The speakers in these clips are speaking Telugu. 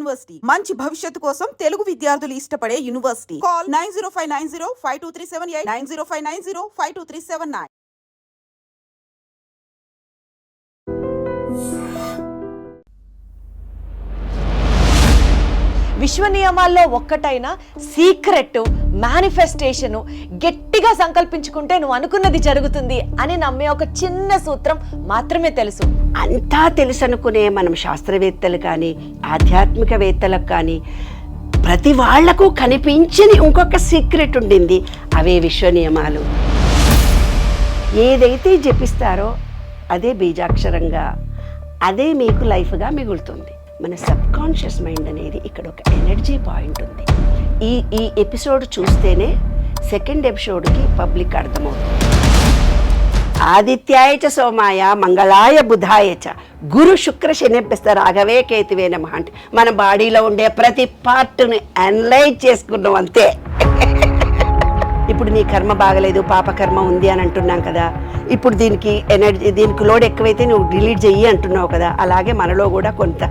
యూనివర్సిటీ మంచి భవిష్యత్తు కోసం తెలుగు విద్యార్థులు ఇష్టపడే యూనివర్సిటీ. కాల్ 9059052378 9059052379. విశ్వ నియమాల్లో ఒక్కటైన సీక్రెట్ మేనిఫెస్టేషను గట్టిగా సంకల్పించుకుంటే నువ్వు అనుకున్నది జరుగుతుంది అని నమ్మే ఒక చిన్న సూత్రం మాత్రమే తెలుసు. అంతా తెలుసు అనుకునే మనం శాస్త్రవేత్తలు కానీ ఆధ్యాత్మికవేత్తలకు కానీ ప్రతి వాళ్లకు కనిపించని ఇంకొక సీక్రెట్ ఉండింది. అవే విశ్వ నియమాలు. ఏదైతే జపిస్తారో అదే బీజాక్షరంగా, అదే మీకు లైఫ్గా మిగులుతుంది. మన సబ్ కాన్షియస్ మైండ్ అనేది ఇక్కడ ఒక ఎనర్జీ పాయింట్ ఉంది. ఈ ఎపిసోడ్ చూస్తేనే సెకండ్ ఎపిసోడ్కి పబ్లిక్ అర్థమవుతుంది. ఆదిత్యాయ చ సోమాయ మంగళాయ బుధాయ చ గురు శుక్ర శనిభ్యస్త రాఘవే కేతువే నమః అంటే మన బాడీలో ఉండే ప్రతి పార్ట్ని అనలైజ్ చేసుకున్నాం అంతే. ఇప్పుడు నీ కర్మ బాగలేదు, పాపకర్మ ఉంది అని అంటున్నాం కదా. ఇప్పుడు దీనికి ఎనర్జీ, దీనికి లోడ్ ఎక్కువైతే నువ్వు డిలీట్ చెయ్యి అంటున్నావు కదా. అలాగే మనలో కూడా కొంత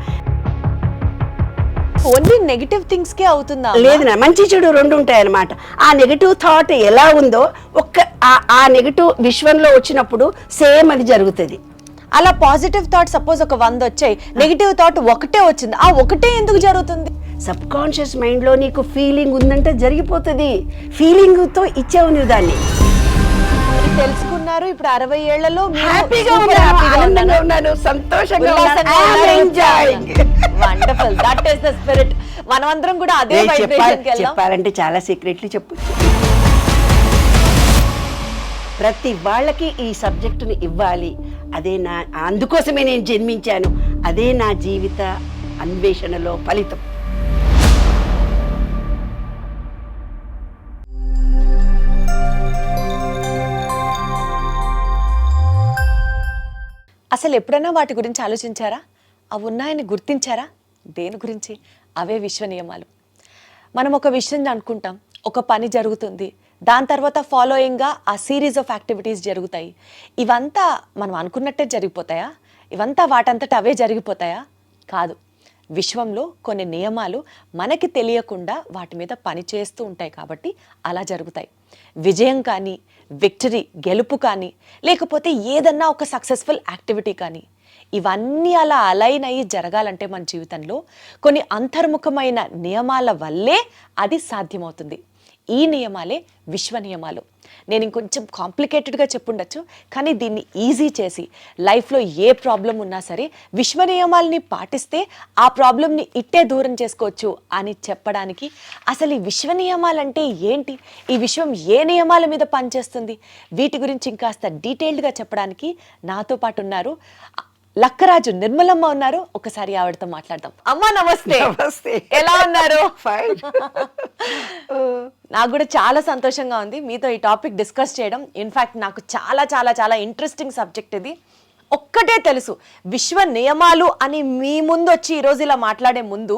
ఓన్లీ నెగిటివ్ థింగ్స్ కే అవుతుందా? లేదు, మంచి చెడు రెండు ఉంటాయన్నమాట. ఆ నెగిటివ్ థాట్ ఎలా ఉందో ఆ నెగిటివ్ విశ్వంలో వచ్చినప్పుడు సేమ్ అది జరుగుతుంది. అలా పాజిటివ్ థాట్ సపోజ్ ఒక 100 వచ్చాయి, నెగిటివ్ థాట్ ఒకటే వచ్చింది, ఆ ఒకటే ఎందుకు జరుగుతుంది? సబ్ కాన్షియస్ మైండ్ లో నీకు ఫీలింగ్ ఉందంటే జరిగిపోతుంది. ఫీలింగ్ తో ఇచ్చావు నువ్వు దాన్ని. తెలుసుకున్నారు. ఇప్పుడు 60 ఏళ్లలో హ్యాపీగా ఉన్నాను, సంతోషంగా wonderful. That is the spirit. మనమందరం కూడా అదే వైబ్రేషన్ కి వెళ్దాం. చెప్పాలంటే చాలా సీక్రెట్లీ చెప్పొచ్చు. ప్రతి వాళ్ళకి ఈ సబ్జెక్టుని ఇవ్వాలి. అదే అందుకోసమే నేను జన్మించాను. అదే నా జీవిత అన్వేషణలో ఫలితం. అసలు ఎప్పుడైనా వాటి గురించి ఆలోచించారా? అవి ఉన్నాయని గుర్తించారా? దేని గురించి? అవే విశ్వ నియమాలు. మనం ఒక విషయం అనుకుంటాం, ఒక పని జరుగుతుంది, దాని తర్వాత ఫాలోయింగ్గా ఆ సిరీస్ ఆఫ్ యాక్టివిటీస్ జరుగుతాయి. ఇవంతా మనం అనుకున్నట్టే జరిగిపోతాయా? ఇవంతా వాటంతట అవే జరిగిపోతాయా? కాదు. విశ్వంలో కొన్ని నియమాలు మనకి తెలియకుండా వాటి మీద పని చేస్తూ ఉంటాయి కాబట్టి అలా జరుగుతాయి. విజయం కానీ, విక్టరీ గెలుపు కానీ, లేకపోతే ఏదన్నా ఒక సక్సెస్ఫుల్ యాక్టివిటీ కానీ, ఇవన్నీ అలా అలైన్ అయ్యి జరగాలంటే మన జీవితంలో కొన్ని అంతర్ముఖమైన నియమాల వల్లే అది సాధ్యమవుతుంది. ఈ నియమాలే విశ్వ నియమాలు. నేను ఇంకొంచెం కాంప్లికేటెడ్గా చెప్పుండొచ్చు, కానీ దీన్ని ఈజీ చేసి లైఫ్లో ఏ ప్రాబ్లం ఉన్నా సరే విశ్వ నియమాలని పాటిస్తే ఆ ప్రాబ్లంని ఇట్టే దూరం చేసుకోవచ్చు అని చెప్పడానికి, అసలు ఈ విశ్వ నియమాలంటే ఏంటి, ఈ విశ్వం ఏ నియమాల మీద పనిచేస్తుంది, వీటి గురించి ఇంకాస్త డీటెయిల్డ్గా చెప్పడానికి నాతో పాటు ఉన్నారు లక్కరాజు నిర్మలమ్మ ఉన్నారు. ఒకసారి ఆవిడతో మాట్లాడదాం. అమ్మా నమస్తే. నమస్తే. ఎలా ఉన్నారు? ఫైన్. నాకు కూడా చాలా సంతోషంగా ఉంది మీతో ఈ టాపిక్ డిస్కస్ చేయడం. ఇన్ఫ్యాక్ట్ నాకు చాలా చాలా చాలా ఇంట్రెస్టింగ్ సబ్జెక్ట్ ఇది. ఒక్కటే తెలుసు, విశ్వ నియమాలు అని మీ ముందు వచ్చి ఈరోజు ఇలా మాట్లాడే ముందు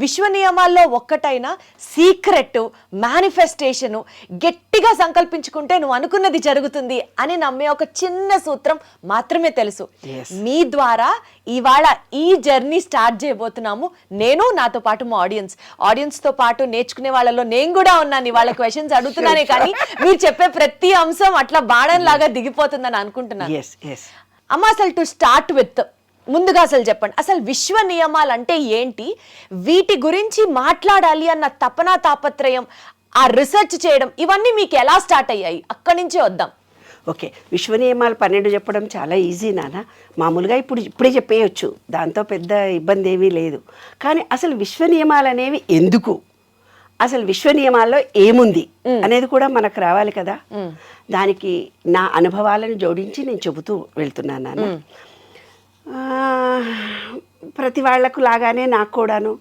విశ్వ నియమాల్లో ఒక్కటైన సీక్రెట్ మేనిఫెస్టేషను గట్టిగా సంకల్పించుకుంటే నువ్వు అనుకున్నది జరుగుతుంది అని నమ్మే ఒక చిన్న సూత్రం మాత్రమే తెలుసు. మీ ద్వారా ఇవాళ ఈ జర్నీ స్టార్ట్ చేయబోతున్నాము. నేను, నాతో పాటు మా ఆడియన్స్తో పాటు నేర్చుకునే వాళ్ళలో నేను కూడా ఉన్నాను. ఇవాళ క్వశ్చన్స్ అడుగుతున్నానే కానీ మీరు చెప్పే ప్రతి అంశం అట్లా బాణం లాగా దిగిపోతుందని అనుకుంటున్నాను. అమ్మ, అసలు టు స్టార్ట్ విత్ ముందుగా అసలు చెప్పండి, అసలు విశ్వ నియమాలు అంటే ఏంటి, వీటి గురించి మాట్లాడాలి అన్న తపన తాపత్రయం, ఆ రీసెర్చ్ చేయడం, ఇవన్నీ మీకు ఎలా స్టార్ట్ అయ్యాయి? అక్కడి నుంచే వద్దాం. ఓకే, విశ్వ నియమాలు 12 చెప్పడం చాలా ఈజీ నాన్న. మామూలుగా ఇప్పుడే చెప్పేయచ్చు, దాంతో పెద్ద ఇబ్బంది ఏమీ లేదు. కానీ అసలు విశ్వ నియమాలు అనేవి ఎందుకు, అసలు విశ్వ నియమాల్లో ఏముంది అనేది కూడా మనకు రావాలి కదా. దానికి నా అనుభవాలను జోడించి నేను చెబుతూ వెళ్తున్నాను నాన్న. ప్రతి వాళ్లకు లాగానే నాకు కూడాను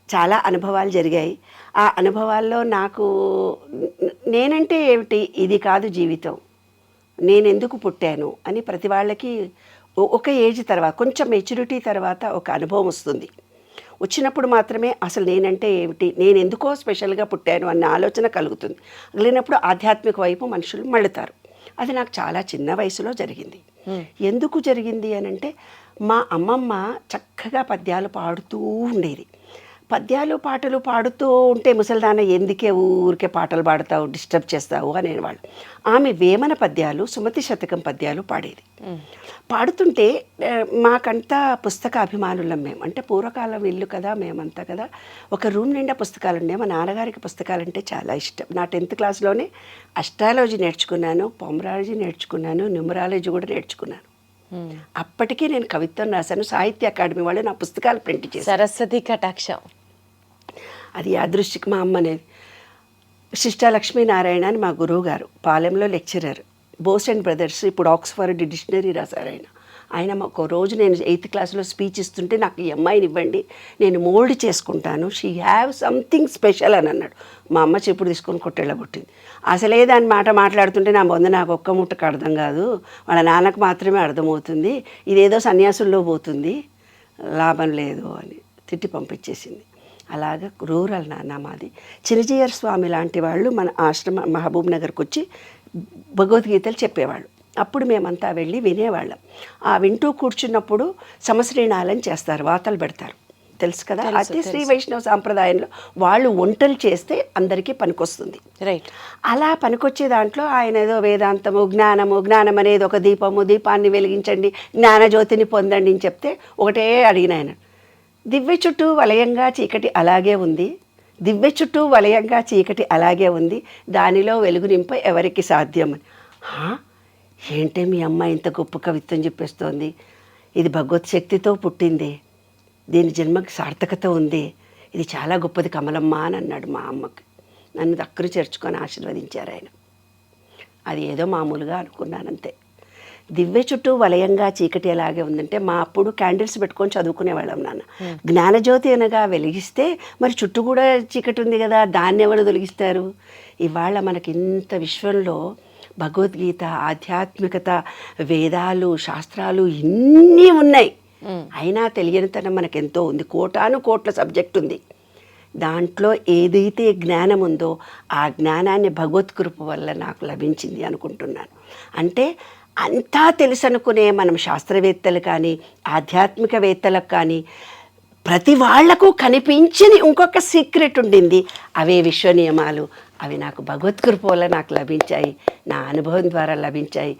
చాలా అనుభవాలు జరిగాయి. ఆ అనుభవాల్లో నాకు నేనంటే ఏమిటి, ఇది కాదు జీవితం, నేనెందుకు పుట్టాను అని ప్రతి వాళ్ళకి ఒక ఏజ్ తర్వాత, కొంచెం మెచ్యూరిటీ తర్వాత ఒక అనుభవం వస్తుంది. వచ్చినప్పుడు మాత్రమే అసలు నేనంటే ఏమిటి, నేను ఎందుకో స్పెషల్గా పుట్టాను అన్న ఆలోచన కలుగుతుంది. కలిగినప్పుడు ఆధ్యాత్మిక వైపు మనుషులు మళ్ళుతారు. అది నాకు చాలా చిన్న వయసులో జరిగింది. ఎందుకు జరిగింది అని అంటే, మా అమ్మమ్మ చక్కగా పద్యాలు పాడుతూ ఉండేది. పద్యాలు పాటలు పాడుతూ ఉంటే ముసలిదాన ఎందుకే ఊరికే పాటలు పాడతావు, డిస్టర్బ్ చేస్తావు అనేవాళ్ళు. ఆమె వేమన పద్యాలు, సుమతి శతకం పద్యాలు పాడేది. పాడుతుంటే మాకంతా పుస్తక అభిమానులం మేము. అంటే పూర్వకాలం ఇల్లు కదా, మేమంతా కదా, ఒక రూమ్ నిండా పుస్తకాలు ఉన్నాయి. మా నాన్నగారికి పుస్తకాలు అంటే చాలా ఇష్టం. నా 10th క్లాస్లోనే అస్ట్రాలజీ నేర్చుకున్నాను, పొమరాలజీ నేర్చుకున్నాను, న్యూమరాలజీ కూడా నేర్చుకున్నాను. అప్పటికే నేను కవిత్వం రాశాను. సాహిత్య అకాడమీ వాళ్ళు నా పుస్తకాలు ప్రింట్ చేశారు. సరస్వతి కటాక్షం. అది యాదృష్టికి మా అమ్మ అనేది. శిష్టా లక్ష్మీనారాయణ అని మా గురువు గారు, పాలెంలో లెక్చరర్, బోస్ అండ్ బ్రదర్స్, ఇప్పుడు ఆక్స్ఫర్డ్ డిక్షనరీ రాశారు ఆయన. ఆయన ఒక రోజు నేను 8th క్లాస్లో స్పీచ్ ఇస్తుంటే, నాకు ఈ అమ్మాయిని ఇవ్వండి, నేను మోల్డ్ చేసుకుంటాను, షీ హ్యావ్ సంథింగ్ స్పెషల్ అని అన్నాడు. మా అమ్మ చెప్పుడు తీసుకొని కొట్టేళ్ళగొట్టింది. అసలే దాని మాట మాట్లాడుతుంటే నా బొంద నాకు ఒక్క ముట్టకు అర్థం కాదు, వాళ్ళ నాన్నకు మాత్రమే అర్థమవుతుంది, ఇదేదో సన్యాసుల్లో పోతుంది, లాభం లేదు అని తిట్టి పంపించేసింది. అలాగా రూరల్ నాన్న మాది. చిరజీయర్ స్వామి లాంటి వాళ్ళు మన ఆశ్రమ మహబూబ్ నగర్కి వచ్చి భగవద్గీతలు చెప్పేవాళ్ళు. అప్పుడు మేమంతా వెళ్ళి వినేవాళ్ళం. ఆ వింటూ కూర్చున్నప్పుడు సమశ్రీణాలని చేస్తారు, వాతలు పెడతారు, తెలుసు కదా. అతి శ్రీ వైష్ణవ సాంప్రదాయంలో వాళ్ళు వంటలు చేస్తే అందరికీ పనికొస్తుంది. రైట్. అలా పనికొచ్చే దాంట్లో ఆయన ఏదో వేదాంతము, జ్ఞానం అనేది ఒక దీపము, దీపాన్ని వెలిగించండి, జ్ఞానజ్యోతిని పొందండి అని చెప్తే ఒకటే అడిగిన ఆయన, దివ్య చుట్టూ వలయంగా చీకటి అలాగే ఉంది, దివ్య చుట్టూ వలయంగా చీకటి అలాగే ఉంది, దానిలో వెలుగు నింప ఎవరికి సాధ్యం అని. ఏంటే మీ అమ్మ ఇంత గొప్ప కవిత్వం చెప్పేస్తోంది, ఇది భగవత్ శక్తితో పుట్టింది, దీని జన్మకి సార్థకత ఉంది, ఇది చాలా గొప్పది కమలమ్మ అని అన్నాడు మా అమ్మకి. నన్ను దగ్గర చేర్చుకొని ఆశీర్వదించారు ఆయన. అది ఏదో మామూలుగా అనుకున్నానంతే. దివ్య చుట్టూ వలయంగా చీకటి ఎలాగే ఉందంటే, మా అప్పుడు క్యాండిల్స్ పెట్టుకొని చదువుకునేవాళ్ళం నాన్న. జ్ఞానజ్యోతి అనగా వెలిగిస్తే మరి చుట్టూ కూడా చీకటి ఉంది కదా, దాన్ని ఎవరు తొలగిస్తారు? ఇవాళ మనకి ఇంత విశ్వంలో భగవద్గీత, ఆధ్యాత్మికత, వేదాలు, శాస్త్రాలు ఇన్నీ ఉన్నాయి, అయినా తెలియనితనం మనకెంతో ఉంది. కోటాను కోట్ల సబ్జెక్ట్ ఉంది. దాంట్లో ఏదైతే జ్ఞానం ఉందో ఆ జ్ఞానాన్ని భగవత్ కృప వల్ల నాకు లభించింది అనుకుంటున్నాను. అంటే అంతా తెలుసు అనుకునే మనం శాస్త్రవేత్తలు కానీ ఆధ్యాత్మికవేత్తలకు కానీ ప్రతి వాళ్లకు కనిపించని ఇంకొక సీక్రెట్ ఉండింది. అవే విశ్వ నియమాలు. అవి నాకు భగవత్కృప వల్ల నాకు లభించాయి, నా అనుభవం ద్వారా లభించాయి.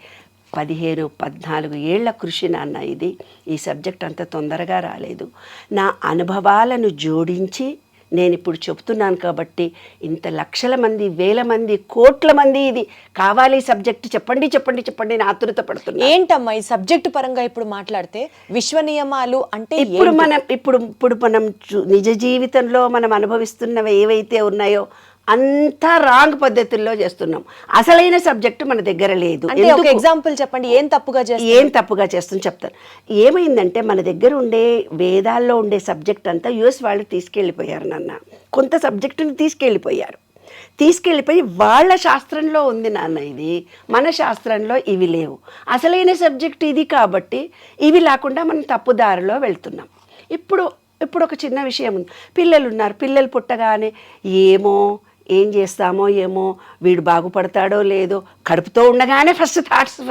14 ఏళ్ల కృషి నాన్న ఇది. ఈ సబ్జెక్ట్ అంత తొందరగా రాలేదు. నా అనుభవాలను జోడించి నేను ఇప్పుడు చెప్తున్నాను కాబట్టి ఇంత లక్షల మంది, వేల మంది, కోట్ల మంది ఇది కావాలి సబ్జెక్ట్ చెప్పండి చెప్పండి చెప్పండి అని ఆతురత పడుతున్నా. ఏంటమ్మా ఈ సబ్జెక్టు పరంగా ఇప్పుడు మాట్లాడితే విశ్వ నియమాలు అంటే ఇప్పుడు మనం నిజ జీవితంలో మనం అనుభవిస్తున్నవి ఏవైతే ఉన్నాయో అంతా రాంగ్ పద్ధతుల్లో చేస్తున్నాం. అసలైన సబ్జెక్టు మన దగ్గర లేదు. ఎగ్జాంపుల్ చెప్పండి, ఏం తప్పుగా చేస్తుంది చెప్తాను. ఏమైందంటే మన దగ్గర ఉండే వేదాల్లో ఉండే సబ్జెక్ట్ అంతా యుఎస్ వాళ్ళు తీసుకెళ్ళిపోయారు నాన్న. కొంత సబ్జెక్టుని తీసుకెళ్ళిపోయి వాళ్ళ శాస్త్రంలో ఉంది నాన్న ఇది, మన శాస్త్రంలో ఇవి లేవు. అసలైన సబ్జెక్ట్ ఇది కాబట్టి ఇవి లేకుండా మనం తప్పుదారిలో వెళ్తున్నాం. ఇప్పుడు ఒక చిన్న విషయం ఉంది. పిల్లలు ఉన్నారు, పిల్లలు పుట్టగానే ఏం చేస్తామో ఏమో, వీడు బాగుపడతాడో లేదో, కడుపుతో ఉండగానే ఫస్ట్ థాట్స్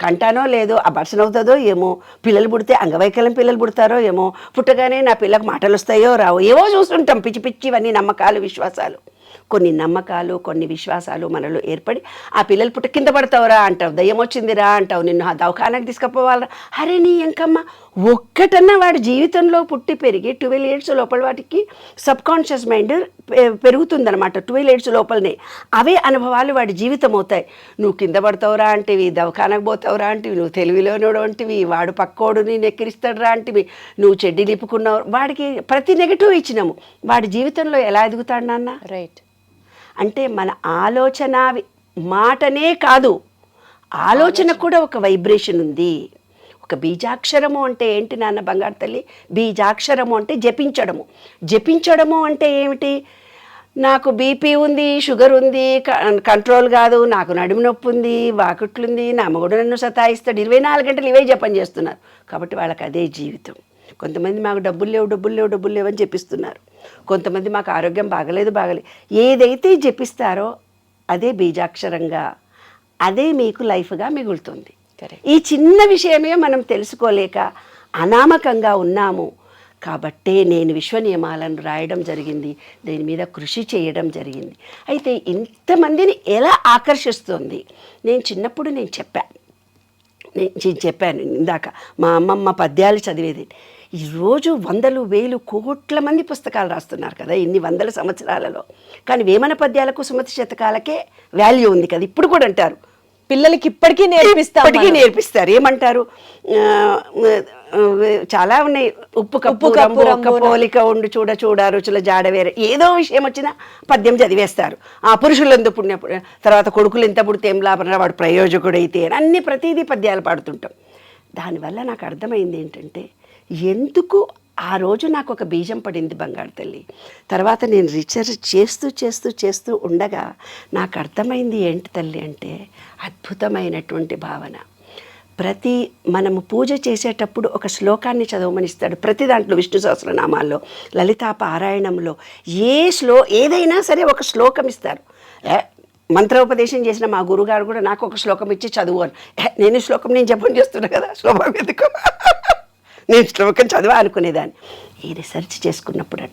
కంటానో లేదో, అబార్షన్ అవుతుందో ఏమో, పిల్లలు పుడితే అంగవైకల్యం పిల్లలు పుడతారో ఏమో, పుట్టగానే నా పిల్లకు మాటలు వస్తాయో రావో, ఏవో చూస్తుంటాం పిచ్చి పిచ్చివన్నీ నమ్మకాలు, విశ్వాసాలు. కొన్ని నమ్మకాలు, కొన్ని విశ్వాసాలు మనలో ఏర్పడి ఆ పిల్లలు పుట్ట కింద పడతావురా అంటావు, దయ్యం వచ్చిందిరా అంటావు, నిన్ను ఆ దవాఖానకు తీసుకుపోవాలరా. అరే నీ ఎంకమ్మ, ఒక్కటన్నా వాడి జీవితంలో పుట్టి పెరిగి 12 years లోపల వాటికి సబ్కాన్షియస్ మైండ్ పెరుగుతుందనమాట. 12 years లోపలనే అవే అనుభవాలు వాడి జీవితం అవుతాయి. నువ్వు కింద పడతావురా అంటివి, దవాఖానకు పోతావురా అంటివి, నువ్వు తెలివిలోనోడు అంటివి, వాడు పక్కోడు నేను ఎక్కిరిస్తాడురా అంటివి, నువ్వు చెడ్డి నిప్పుకున్నావు. వాడికి ప్రతి నెగటివ్ ఇచ్చినాము. వాడి జీవితంలో ఎలా ఎదుగుతాడు నాన్న? రైట్. అంటే మన ఆలోచన మాటనే కాదు, ఆలోచన కూడా ఒక వైబ్రేషన్ ఉంది. ఒక బీజాక్షరము అంటే ఏంటి నాన్న బంగారు తల్లి? బీజాక్షరము అంటే జపించడము అంటే ఏమిటి? నాకు బీపీ ఉంది, షుగర్ ఉంది, కంట్రోల్ కాదు, నాకు నడుము నొప్పి ఉంది, వాకుట్లుంది, నా మగుడు నన్ను సతాయిస్తాడు, 24 గంటలు ఇవే జపం చేస్తున్నారు. కాబట్టి వాళ్ళకి అదే జీవితం. కొంతమంది మాకు డబ్బులు లేవు అని చెప్పిస్తున్నారు. కొంతమంది మాకు ఆరోగ్యం బాగలేదు. ఏదైతే జపిస్తారో అదే బీజాక్షరంగా, అదే మీకు లైఫ్గా మిగులుతుంది. ఈ చిన్న విషయమే మనం తెలుసుకోలేక అనామకంగా ఉన్నాము. కాబట్టే నేను విశ్వ నియమాలను రాయడం జరిగింది, దీని మీద కృషి చేయడం జరిగింది. అయితే ఇంతమందిని ఎలా ఆకర్షిస్తుంది? నేను చిన్నప్పుడు నేను చెప్పాను ఇందాక, మా అమ్మమ్మ పద్యాలు చదివేది. ఈరోజు వందలు వేలు కోట్ల మంది పుస్తకాలు రాస్తున్నారు కదా ఇన్ని వందల సంవత్సరాలలో, కానీ వేమన పద్యాలకు సుమతి శతకాలకే వాల్యూ ఉంది కదా. ఇప్పుడు కూడా అంటారు పిల్లలకి ఇప్పటికీ నేర్పిస్తారు. ఏమంటారు? చాలా ఉన్నాయి. ఉప్పు కప్పు పోలిక ఉండు చూడ చూడ రుచుల జాడ వేరే, ఏదో విషయం వచ్చినా పద్యం చదివేస్తారు. ఆ పురుషులు ఎంత పుణ్య, తర్వాత కొడుకులు ఎంత పుడితే ఏం లాభం, వాడు ప్రయోజకుడైతే, అన్ని ప్రతిదీ పద్యాలు పాడుతుంటాం. దానివల్ల నాకు అర్థమైంది ఏంటంటే, ఎందుకు ఆ రోజు నాకు ఒక బీజం పడింది బంగారు తల్లి. తర్వాత నేను రీసెర్చ్ చేస్తూ ఉండగా నాకు అర్థమైంది ఏంటి తల్లి అంటే, అద్భుతమైనటువంటి భావన. మనము పూజ చేసేటప్పుడు ఒక శ్లోకాన్ని చదవమని ఇస్తాడు. ప్రతి దాంట్లో విష్ణు సహస్రనామాల్లో, లలితా పారాయణంలో ఏదైనా సరే ఒక శ్లోకం ఇస్తారు. మంత్రోపదేశం చేసిన మా గురుగారు కూడా నాకు ఒక శ్లోకం ఇచ్చి చదువు అని. నేను శ్లోకం నేను జపం చేస్తున్నా కదా, శ్లోకం ఎందుకు, నేను శ్లోకం చదువు అనుకునేదాన్ని. ఈ రీసెర్చ్ చేసుకున్నప్పుడు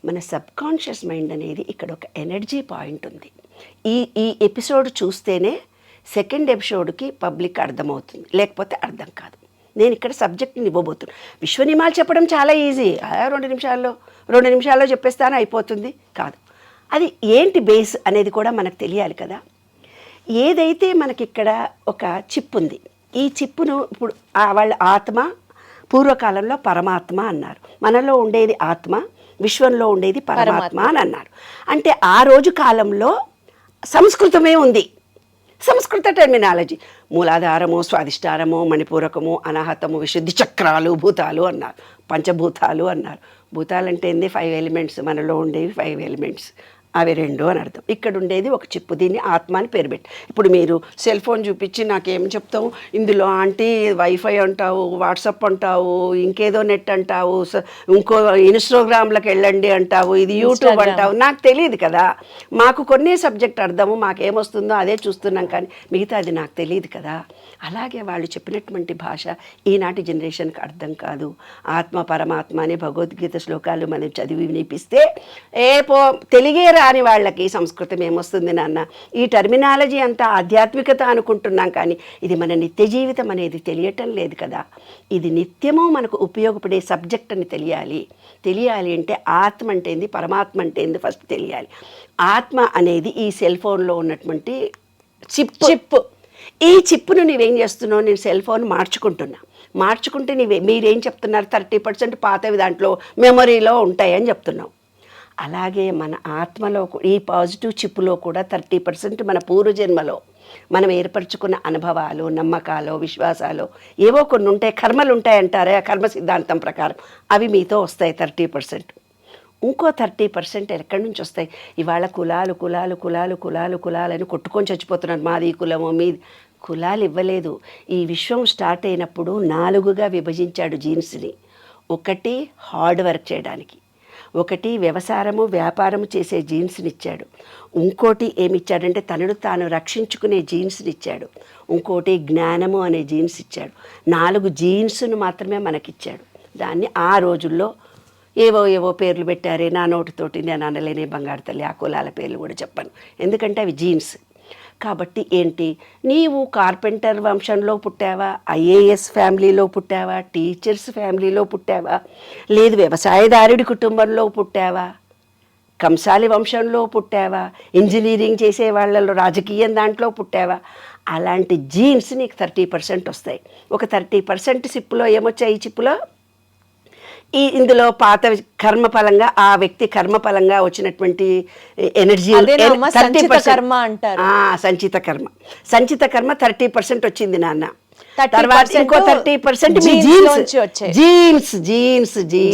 మన సబ్కాన్షియస్ మైండ్ అనేది ఇక్కడ ఒక ఎనర్జీ పాయింట్ ఉంది. ఈ ఎపిసోడ్ చూస్తేనే సెకండ్ ఎపిసోడ్కి పబ్లిక్ అర్థమవుతుంది, లేకపోతే అర్థం కాదు. నేను ఇక్కడ సబ్జెక్ట్ని ఇవ్వబోతున్నాను. విశ్వనియమాలు చెప్పడం చాలా ఈజీ, 2 నిమిషాల్లో చెప్పేస్తాను అయిపోతుంది కాదు. అది ఏంటి బేస్ అనేది కూడా మనకు తెలియాలి కదా. ఏదైతే మనకిక్కడ ఒక చిప్ ఉంది, ఈ చిప్పును ఇప్పుడు వాళ్ళ ఆత్మ, పూర్వకాలంలో పరమాత్మ అన్నారు. మనలో ఉండేది ఆత్మ, విశ్వంలో ఉండేది పరమాత్మ అని అన్నారు. అంటే ఆ రోజు కాలంలో సంస్కృతమే ఉంది, సంస్కృత టెర్మినాలజీ. మూలాధారము, స్వాధిష్టానము, మణిపూరకము, అనాహతము, విశుద్ధి చక్రాలు, భూతాలు అన్నారు, పంచభూతాలు అన్నారు. భూతాలు అంటే ఏంది? 5 ఎలిమెంట్స్. మనలో ఉండేవి 5 ఎలిమెంట్స్, అవి 2 అని అర్థం. ఇక్కడ ఉండేది ఒక చిప్పు, దీన్ని ఆత్మ అని పేరు పెట్టి. ఇప్పుడు మీరు సెల్ ఫోన్ చూపించి నాకేం చెప్తావు, ఇందులో ఆంటీ వైఫై అంటావు, వాట్సాప్ అంటావు, ఇంకేదో నెట్ అంటావు, ఇంకో ఇన్స్టాగ్రామ్లకు వెళ్ళండి అంటావు, ఇది యూట్యూబ్ అంటావు. నాకు తెలియదు కదా, మాకు కొన్ని సబ్జెక్ట్ అర్థము, మాకేమొస్తుందో అదే చూస్తున్నాం, కానీ మిగతా అది నాకు తెలియదు కదా. అలాగే వాళ్ళు చెప్పినటువంటి భాష ఈనాటి జనరేషన్కి అర్థం కాదు. ఆత్మ పరమాత్మ అనే భగవద్గీత శ్లోకాలు మనం చదివి వినిపిస్తే తెలుగే రాని వాళ్ళకి సంస్కృతం ఏమొస్తుంది నాన్న, ఈ టర్మినాలజీ అంతా ఆధ్యాత్మికత అనుకుంటున్నాం, కానీ ఇది మన నిత్య జీవితం అనేది తెలియటం లేదు కదా. ఇది నిత్యము మనకు ఉపయోగపడే సబ్జెక్ట్ అని తెలియాలి అంటే ఆత్మ అంటే ఏంది, పరమాత్మ అంటే ఏంది ఫస్ట్ తెలియాలి. ఆత్మ అనేది ఈ సెల్ ఫోన్లో ఉన్నటువంటి చిప్. ఈ చిప్పును నువ్వేం చేస్తున్నావు? నేను సెల్ ఫోన్ మార్చుకుంటే మీరేం చెప్తున్నారు? 30% పాతవి దాంట్లో మెమొరీలో ఉంటాయని చెప్తున్నావు. అలాగే మన ఆత్మలో ఈ పాజిటివ్ చిప్పులో కూడా 30% మన పూర్వజన్మలో మనం ఏర్పరచుకున్న అనుభవాలు, నమ్మకాలు, విశ్వాసాలు ఏవో కొన్ని ఉంటాయి, కర్మలు ఉంటాయంటారే, ఆ కర్మ సిద్ధాంతం ప్రకారం అవి మీతో వస్తాయి 30%. ఇంకో 30% ఎక్కడి నుంచి వస్తాయి? ఇవాళ కులాలని కొట్టుకొని చచ్చిపోతున్నారు. మాది కులము, మీది. కులాలు ఇవ్వలేదు. ఈ విశ్వం స్టార్ట్ అయినప్పుడు 4గా విభజించాడు జీన్స్ని. ఒకటి హార్డ్ వర్క్ చేయడానికి, ఒకటి వ్యవసాయము వ్యాపారము చేసే జీన్స్ని ఇచ్చాడు, ఇంకోటి ఏమిచ్చాడంటే తనను తాను రక్షించుకునే జీన్స్ని ఇచ్చాడు, ఇంకోటి జ్ఞానము అనే జీన్స్ ఇచ్చాడు. 4 జీన్స్ను మాత్రమే మనకిచ్చాడు. దాన్ని ఆ రోజుల్లో ఏవో పేర్లు పెట్టారే, నా నోటితోటి నేను అనలేనే బంగారు తల్లి, ఆ కులాల పేర్లు కూడా చెప్పాను, ఎందుకంటే అవి జీన్స్. కాబట్టి ఏంటి, నీవు కార్పెంటర్ వంశంలో పుట్టావా, ఐఏఎస్ ఫ్యామిలీలో పుట్టావా, టీచర్స్ ఫ్యామిలీలో పుట్టావా, లేదు వ్యవసాయదారుడి కుటుంబంలో పుట్టావా, కంసాలి వంశంలో పుట్టావా, ఇంజనీరింగ్ చేసే వాళ్ళలో రాజకీయం దాంట్లో పుట్టావా, అలాంటి జీన్స్ నీకు 30% వస్తాయి. ఒక 30% చిప్పులో ఏమొచ్చాయి? ఈ చిప్పులో ఇందులో పాత కర్మఫలంగా, ఆ వ్యక్తి కర్మఫలంగా వచ్చినటువంటి ఎనర్జీ, సంచిత కర్మ 30% వచ్చింది నాన్న. తర్వాత ఇంకో 30%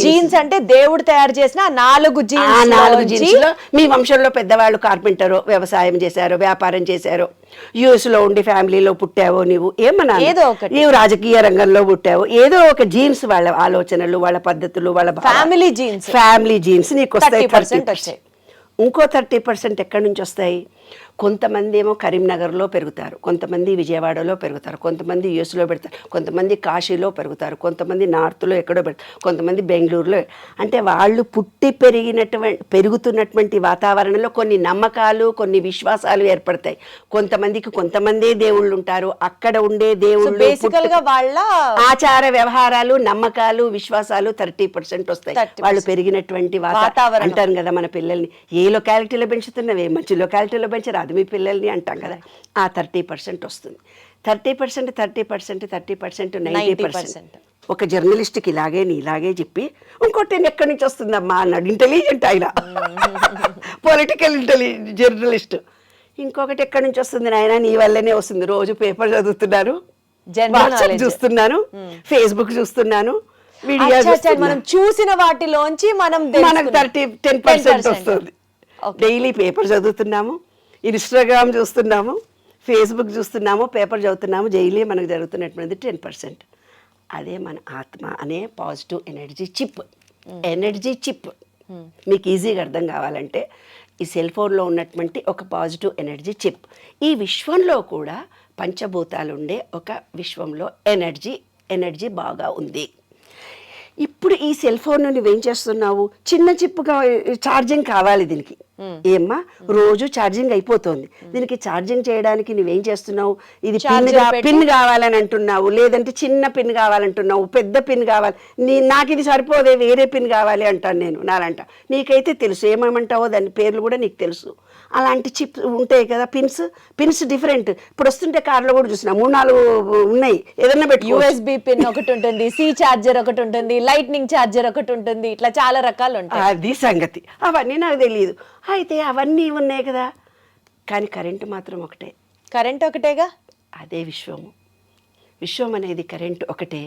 జీన్స్ అంటే దేవుడు తయారు చేసిన 4 జీన్స్. మీ వంశంలో పెద్దవాళ్ళు కార్పెంటరు, వ్యవసాయం చేశారు, వ్యాపారం చేశారు, యుఎస్ లో ఉండి ఫ్యామిలీలో పుట్టావో, నీవు ఏమన్నా నీవు రాజకీయ రంగంలో పుట్టావు, ఏదో ఒక జీన్స్, వాళ్ళ ఆలోచనలు, వాళ్ళ పద్ధతులు, వాళ్ళ ఫ్యామిలీ జీన్స్ నీకు వస్తాయి. ఇంకో 30% ఎక్కడి నుంచి వస్తాయి? కొంతమంది ఏమో కరీంనగర్లో పెరుగుతారు, కొంతమంది విజయవాడలో పెరుగుతారు, కొంతమంది యూఎస్లో పెడతారు, కొంతమంది కాశీలో పెరుగుతారు, కొంతమంది నార్త్లో ఎక్కడో పెడతారు, కొంతమంది బెంగళూరులో. అంటే వాళ్ళు పుట్టి పెరుగుతున్నటువంటి వాతావరణంలో కొన్ని నమ్మకాలు, కొన్ని విశ్వాసాలు ఏర్పడతాయి. కొంతమందికి కొంతమందే దేవుళ్ళు ఉంటారు, అక్కడ ఉండే దేవుళ్ళు బేసికల్ గా వాళ్ళ ఆచార వ్యవహారాలు, నమ్మకాలు, విశ్వాసాలు 30% వస్తాయి. 30%. వాళ్ళు పెరిగినటువంటి వాతావరణం. అంటారు కదా మన పిల్లల్ని ఏ లొకాలిటీలో పెంచుతున్నావే, మంచి లొకాలిటీలో పెంచరు అది మీ పిల్లల్ని అంటాం కదా. ఆ 30% వస్తుంది. 30%, 90%. ఒక జర్నలిస్ట్కి ఇలాగే నీలాగే చెప్పి ఇంకోటి ఎక్కడి నుంచి వస్తుందమ్మా అన్నాడు ఇంటెలిజెంట్ ఆయన, పొలిటికల్ జర్నలిస్ట్. ఇంకొకటి ఎక్కడి నుంచి వస్తుంది నాయన, నీ వల్లనే వస్తుంది. రోజు పేపర్ చదువుతున్నాను, వాట్సాప్ చూస్తున్నాను, ఫేస్బుక్ చూస్తున్నాను, మనం చూసిన వాటిలోంచి మనకు 10% వస్తుంది. డైలీ పేపర్ చదువుతున్నాము, ఇన్స్టాగ్రామ్ చూస్తున్నాము, ఫేస్బుక్ చూస్తున్నాము, పేపర్ చదువుతున్నాము, డైలీ మనకు జరుగుతున్నటువంటిది 10%. అదే మన ఆత్మ అనే పాజిటివ్ ఎనర్జీ చిప్. మీకు ఈజీగా అర్థం కావాలంటే ఈ సెల్ ఫోన్లో ఉన్నటువంటి ఒక పాజిటివ్ ఎనర్జీ చిప్. ఈ విశ్వంలో కూడా పంచభూతాలు ఉండే ఒక విశ్వంలో ఎనర్జీ బాగా ఉంది. ఇప్పుడు ఈ సెల్ ఫోన్ నువ్వేం చేస్తున్నావు, చిన్న చిప్పుగా ఛార్జింగ్ కావాలి దీనికి. ఏమ్మా రోజు ఛార్జింగ్ అయిపోతుంది, దీనికి ఛార్జింగ్ చేయడానికి నువ్వేం చేస్తున్నావు, ఇది పిన్ కావాలని అంటున్నావు, లేదంటే చిన్న పిన్ కావాలంటున్నావు, పెద్ద పిన్ కావాలి, నాకు ఇది సరిపోదే వేరే పిన్ కావాలి అంటాను నేను. నాలంట నీకైతే తెలుసు ఏమేమంటావో దాని పేర్లు కూడా నీకు తెలుసు. అలాంటి చిప్స్ ఉంటాయి కదా, పిన్స్ డిఫరెంట్. ఇప్పుడు వస్తుంటే కార్లో కూడా చూసిన 3-4 ఉన్నాయి, ఏదన్నా పెట్టి USB పిన్ ఒకటి ఉంటుంది, C ఛార్జర్ ఒకటి ఉంటుంది, లైట్నింగ్ ఛార్జర్ ఒకటి ఉంటుంది, ఇట్లా చాలా రకాలు ఉంటాయి. అది సంగతి, అవన్నీ నాకు తెలియదు. అయితే అవన్నీ ఉన్నాయి కదా, కానీ కరెంటు మాత్రం ఒకటే. కరెంట్ ఒకటేగా, అదే విశ్వం అనేది కరెంటు ఒకటే.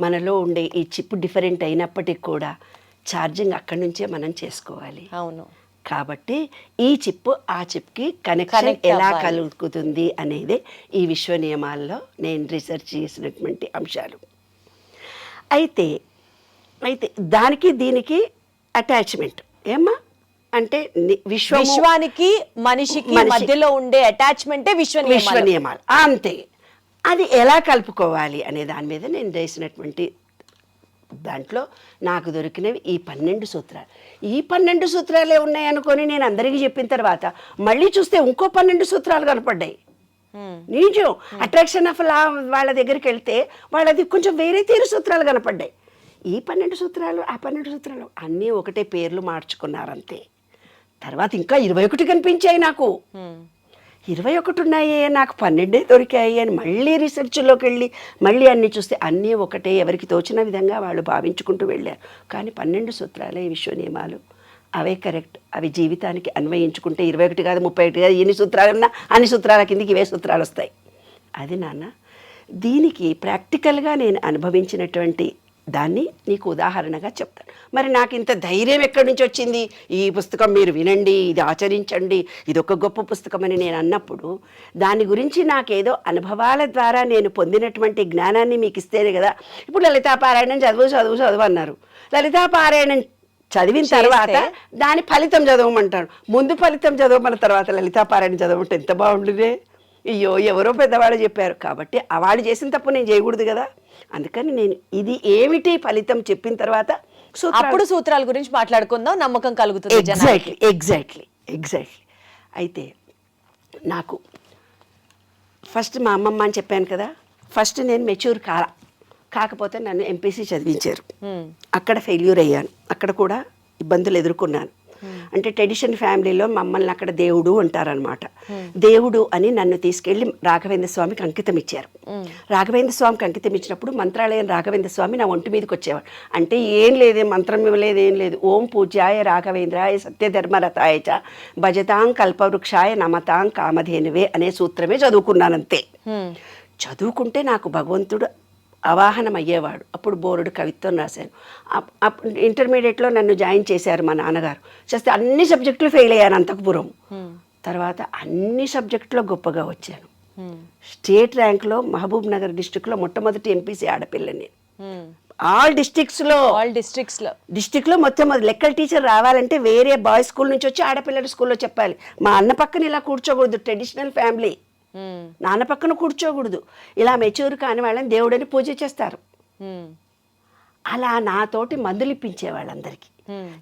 మనలో ఉండే ఈ చిప్ డిఫరెంట్ అయినప్పటికీ కూడా ఛార్జింగ్ అక్కడి నుంచే మనం చేసుకోవాలి. అవును. కాబట్టి ఈ చిప్ ఆ చిప్కి కనెక్షన్ ఎలా కలుగుతుంది అనేది ఈ విశ్వ నియమాల్లో నేను రీసెర్చ్ చేసినటువంటి అంశాలు. అయితే దానికి దీనికి అటాచ్మెంట్ ఏమ్మా అంటే విశ్వానికి మనిషికి మధ్యలో ఉండే అటాచ్మెంటే విశ్వ నియమాలు అంతే. అది ఎలా కలుపుకోవాలి అనే దాని మీద నేను చేసినటువంటి దాంట్లో నాకు దొరికినవి ఈ 12 సూత్రాలు. ఈ 12 సూత్రాలే ఉన్నాయనుకొని నేను అందరికీ చెప్పిన తర్వాత మళ్ళీ చూస్తే ఇంకో 12 సూత్రాలు కనపడ్డాయి. నిజం, అట్రాక్షన్ ఆఫ్ లా వాళ్ళ దగ్గరికి వెళ్తే వాళ్ళది కొంచెం వేరే తీరు సూత్రాలు కనపడ్డాయి. ఈ 12 సూత్రాలు ఆ 12 సూత్రాలు అన్నీ ఒకటే పేర్లు మార్చుకున్నారంతే. తర్వాత ఇంకా 21 కనిపించాయి నాకు. 21 ఉన్నాయే, నాకు 12 దొరికాయి అని మళ్ళీ రీసెర్చ్లోకి వెళ్ళి మళ్ళీ అన్నీ చూస్తే అన్నీ ఒకటే, ఎవరికి తోచిన విధంగా వాళ్ళు భావించుకుంటూ వెళ్ళారు. కానీ 12 సూత్రాలే విశ్వ నియమాలు, అవే కరెక్ట్. అవి జీవితానికి అన్వయించుకుంటే 21 కాదు 31 కాదు, ఎన్ని సూత్రాలు ఉన్నా అన్ని సూత్రాల కిందికి ఇవే సూత్రాలు వస్తాయి. అది నాన్న, దీనికి ప్రాక్టికల్గా నేను అనుభవించినటువంటి దాన్ని నీకు ఉదాహరణగా చెప్తాను. మరి నాకు ఇంత ధైర్యం ఎక్కడి నుంచి వచ్చింది, ఈ పుస్తకం మీరు వినండి, ఇది ఆచరించండి, ఇది ఒక గొప్ప పుస్తకం అని నేను అన్నప్పుడు దాని గురించి నాకేదో అనుభవాల ద్వారా నేను పొందినటువంటి జ్ఞానాన్ని మీకు ఇస్తేనే కదా. ఇప్పుడు లలితాపారాయణం చదువు అన్నారు. లలితాపారాయణం చదివిన తర్వాత దాని ఫలితం చదవమంటారు. ముందు ఫలితం చదవమన్న తర్వాత లలితాపారాయణం చదవమంటే ఎంత బాగుండేదే. అయ్యో ఎవరో పెద్దవాళ్ళు చెప్పారు కాబట్టి వాళ్ళు చేసిన తప్పు నేను చేయకూడదు కదా. అందుకని నేను ఇది ఏమిటి ఫలితం చెప్పిన తర్వాత అప్పుడు సూత్రాల గురించి మాట్లాడుకుందాం, నమ్మకం కలుగుతుంది. ఎగ్జాక్ట్లీ. అయితే నాకు ఫస్ట్ మా అమ్మమ్మ అని చెప్పాను కదా, ఫస్ట్ నేను మెచ్యూర్ కాకపోతే నన్ను ఎంపీసీ చదివించారు. అక్కడ ఫెయిల్యూర్ అయ్యాను, అక్కడ కూడా ఇబ్బందులు ఎదుర్కొన్నాను. అంటే ట్రెడిషన్ ఫ్యామిలీలో మమ్మల్ని అక్కడ దేవుడు అంటారనమాట. దేవుడు అని నన్ను తీసుకెళ్ళి రాఘవేంద్ర స్వామికి అంకితం ఇచ్చారు. రాఘవేంద్ర స్వామికి అంకితం ఇచ్చినప్పుడు మంత్రాలయం రాఘవేంద్ర స్వామి నా ఒంటి మీదకి వచ్చేవాడు. అంటే ఏం లేదే, మంత్రం ఇవ్వలేదు, ఏం లేదు. ఓం పూజ్యాయ రాఘవేంద్రాయ సత్యధర్మరథాయ చ భజతాం కల్పవృక్షాయ నమతాం కామధేనువే అనే సూత్రమే చదువుకున్నానంతే. చదువుకుంటే నాకు భగవంతుడు అవాహనం అయ్యేవాడు. అప్పుడు బోర్డు కవిత్వం రాశాను. ఇంటర్మీడియట్లో నన్ను జాయిన్ చేశారు మా నాన్నగారు. చేస్తే అన్ని సబ్జెక్టులు ఫెయిల్ అయ్యాను అంతకుపురం. తర్వాత అన్ని సబ్జెక్టులో గొప్పగా వచ్చాను. స్టేట్ ర్యాంక్లో మహబూబ్ నగర్ డిస్టిక్లో మొట్టమొదటి ఎంపీసీ ఆడపిల్ల నేను. ఆల్ డిస్ట్రిక్ట్స్లో ఆల్ డిస్ట్రిక్ట్స్లో. డిస్ట్రిక్ట్లో మొత్తం అది లెక్కల టీచర్ రావాలంటే వేరే బాయ్స్ స్కూల్ నుంచి వచ్చి ఆడపిల్లల స్కూల్లో చెప్పాలి. మా అన్న పక్కన ఇలా కూర్చోకూడదు, ట్రెడిషనల్ ఫ్యామిలీ. నాన్న పక్కన కూర్చోకూడదు. ఇలా మెచ్యూర్ కాని వాళ్ళని దేవుడని పూజ చేస్తారు. అలా నాతోటి మందులు ఇప్పించేవాళ్ళు అందరికీ.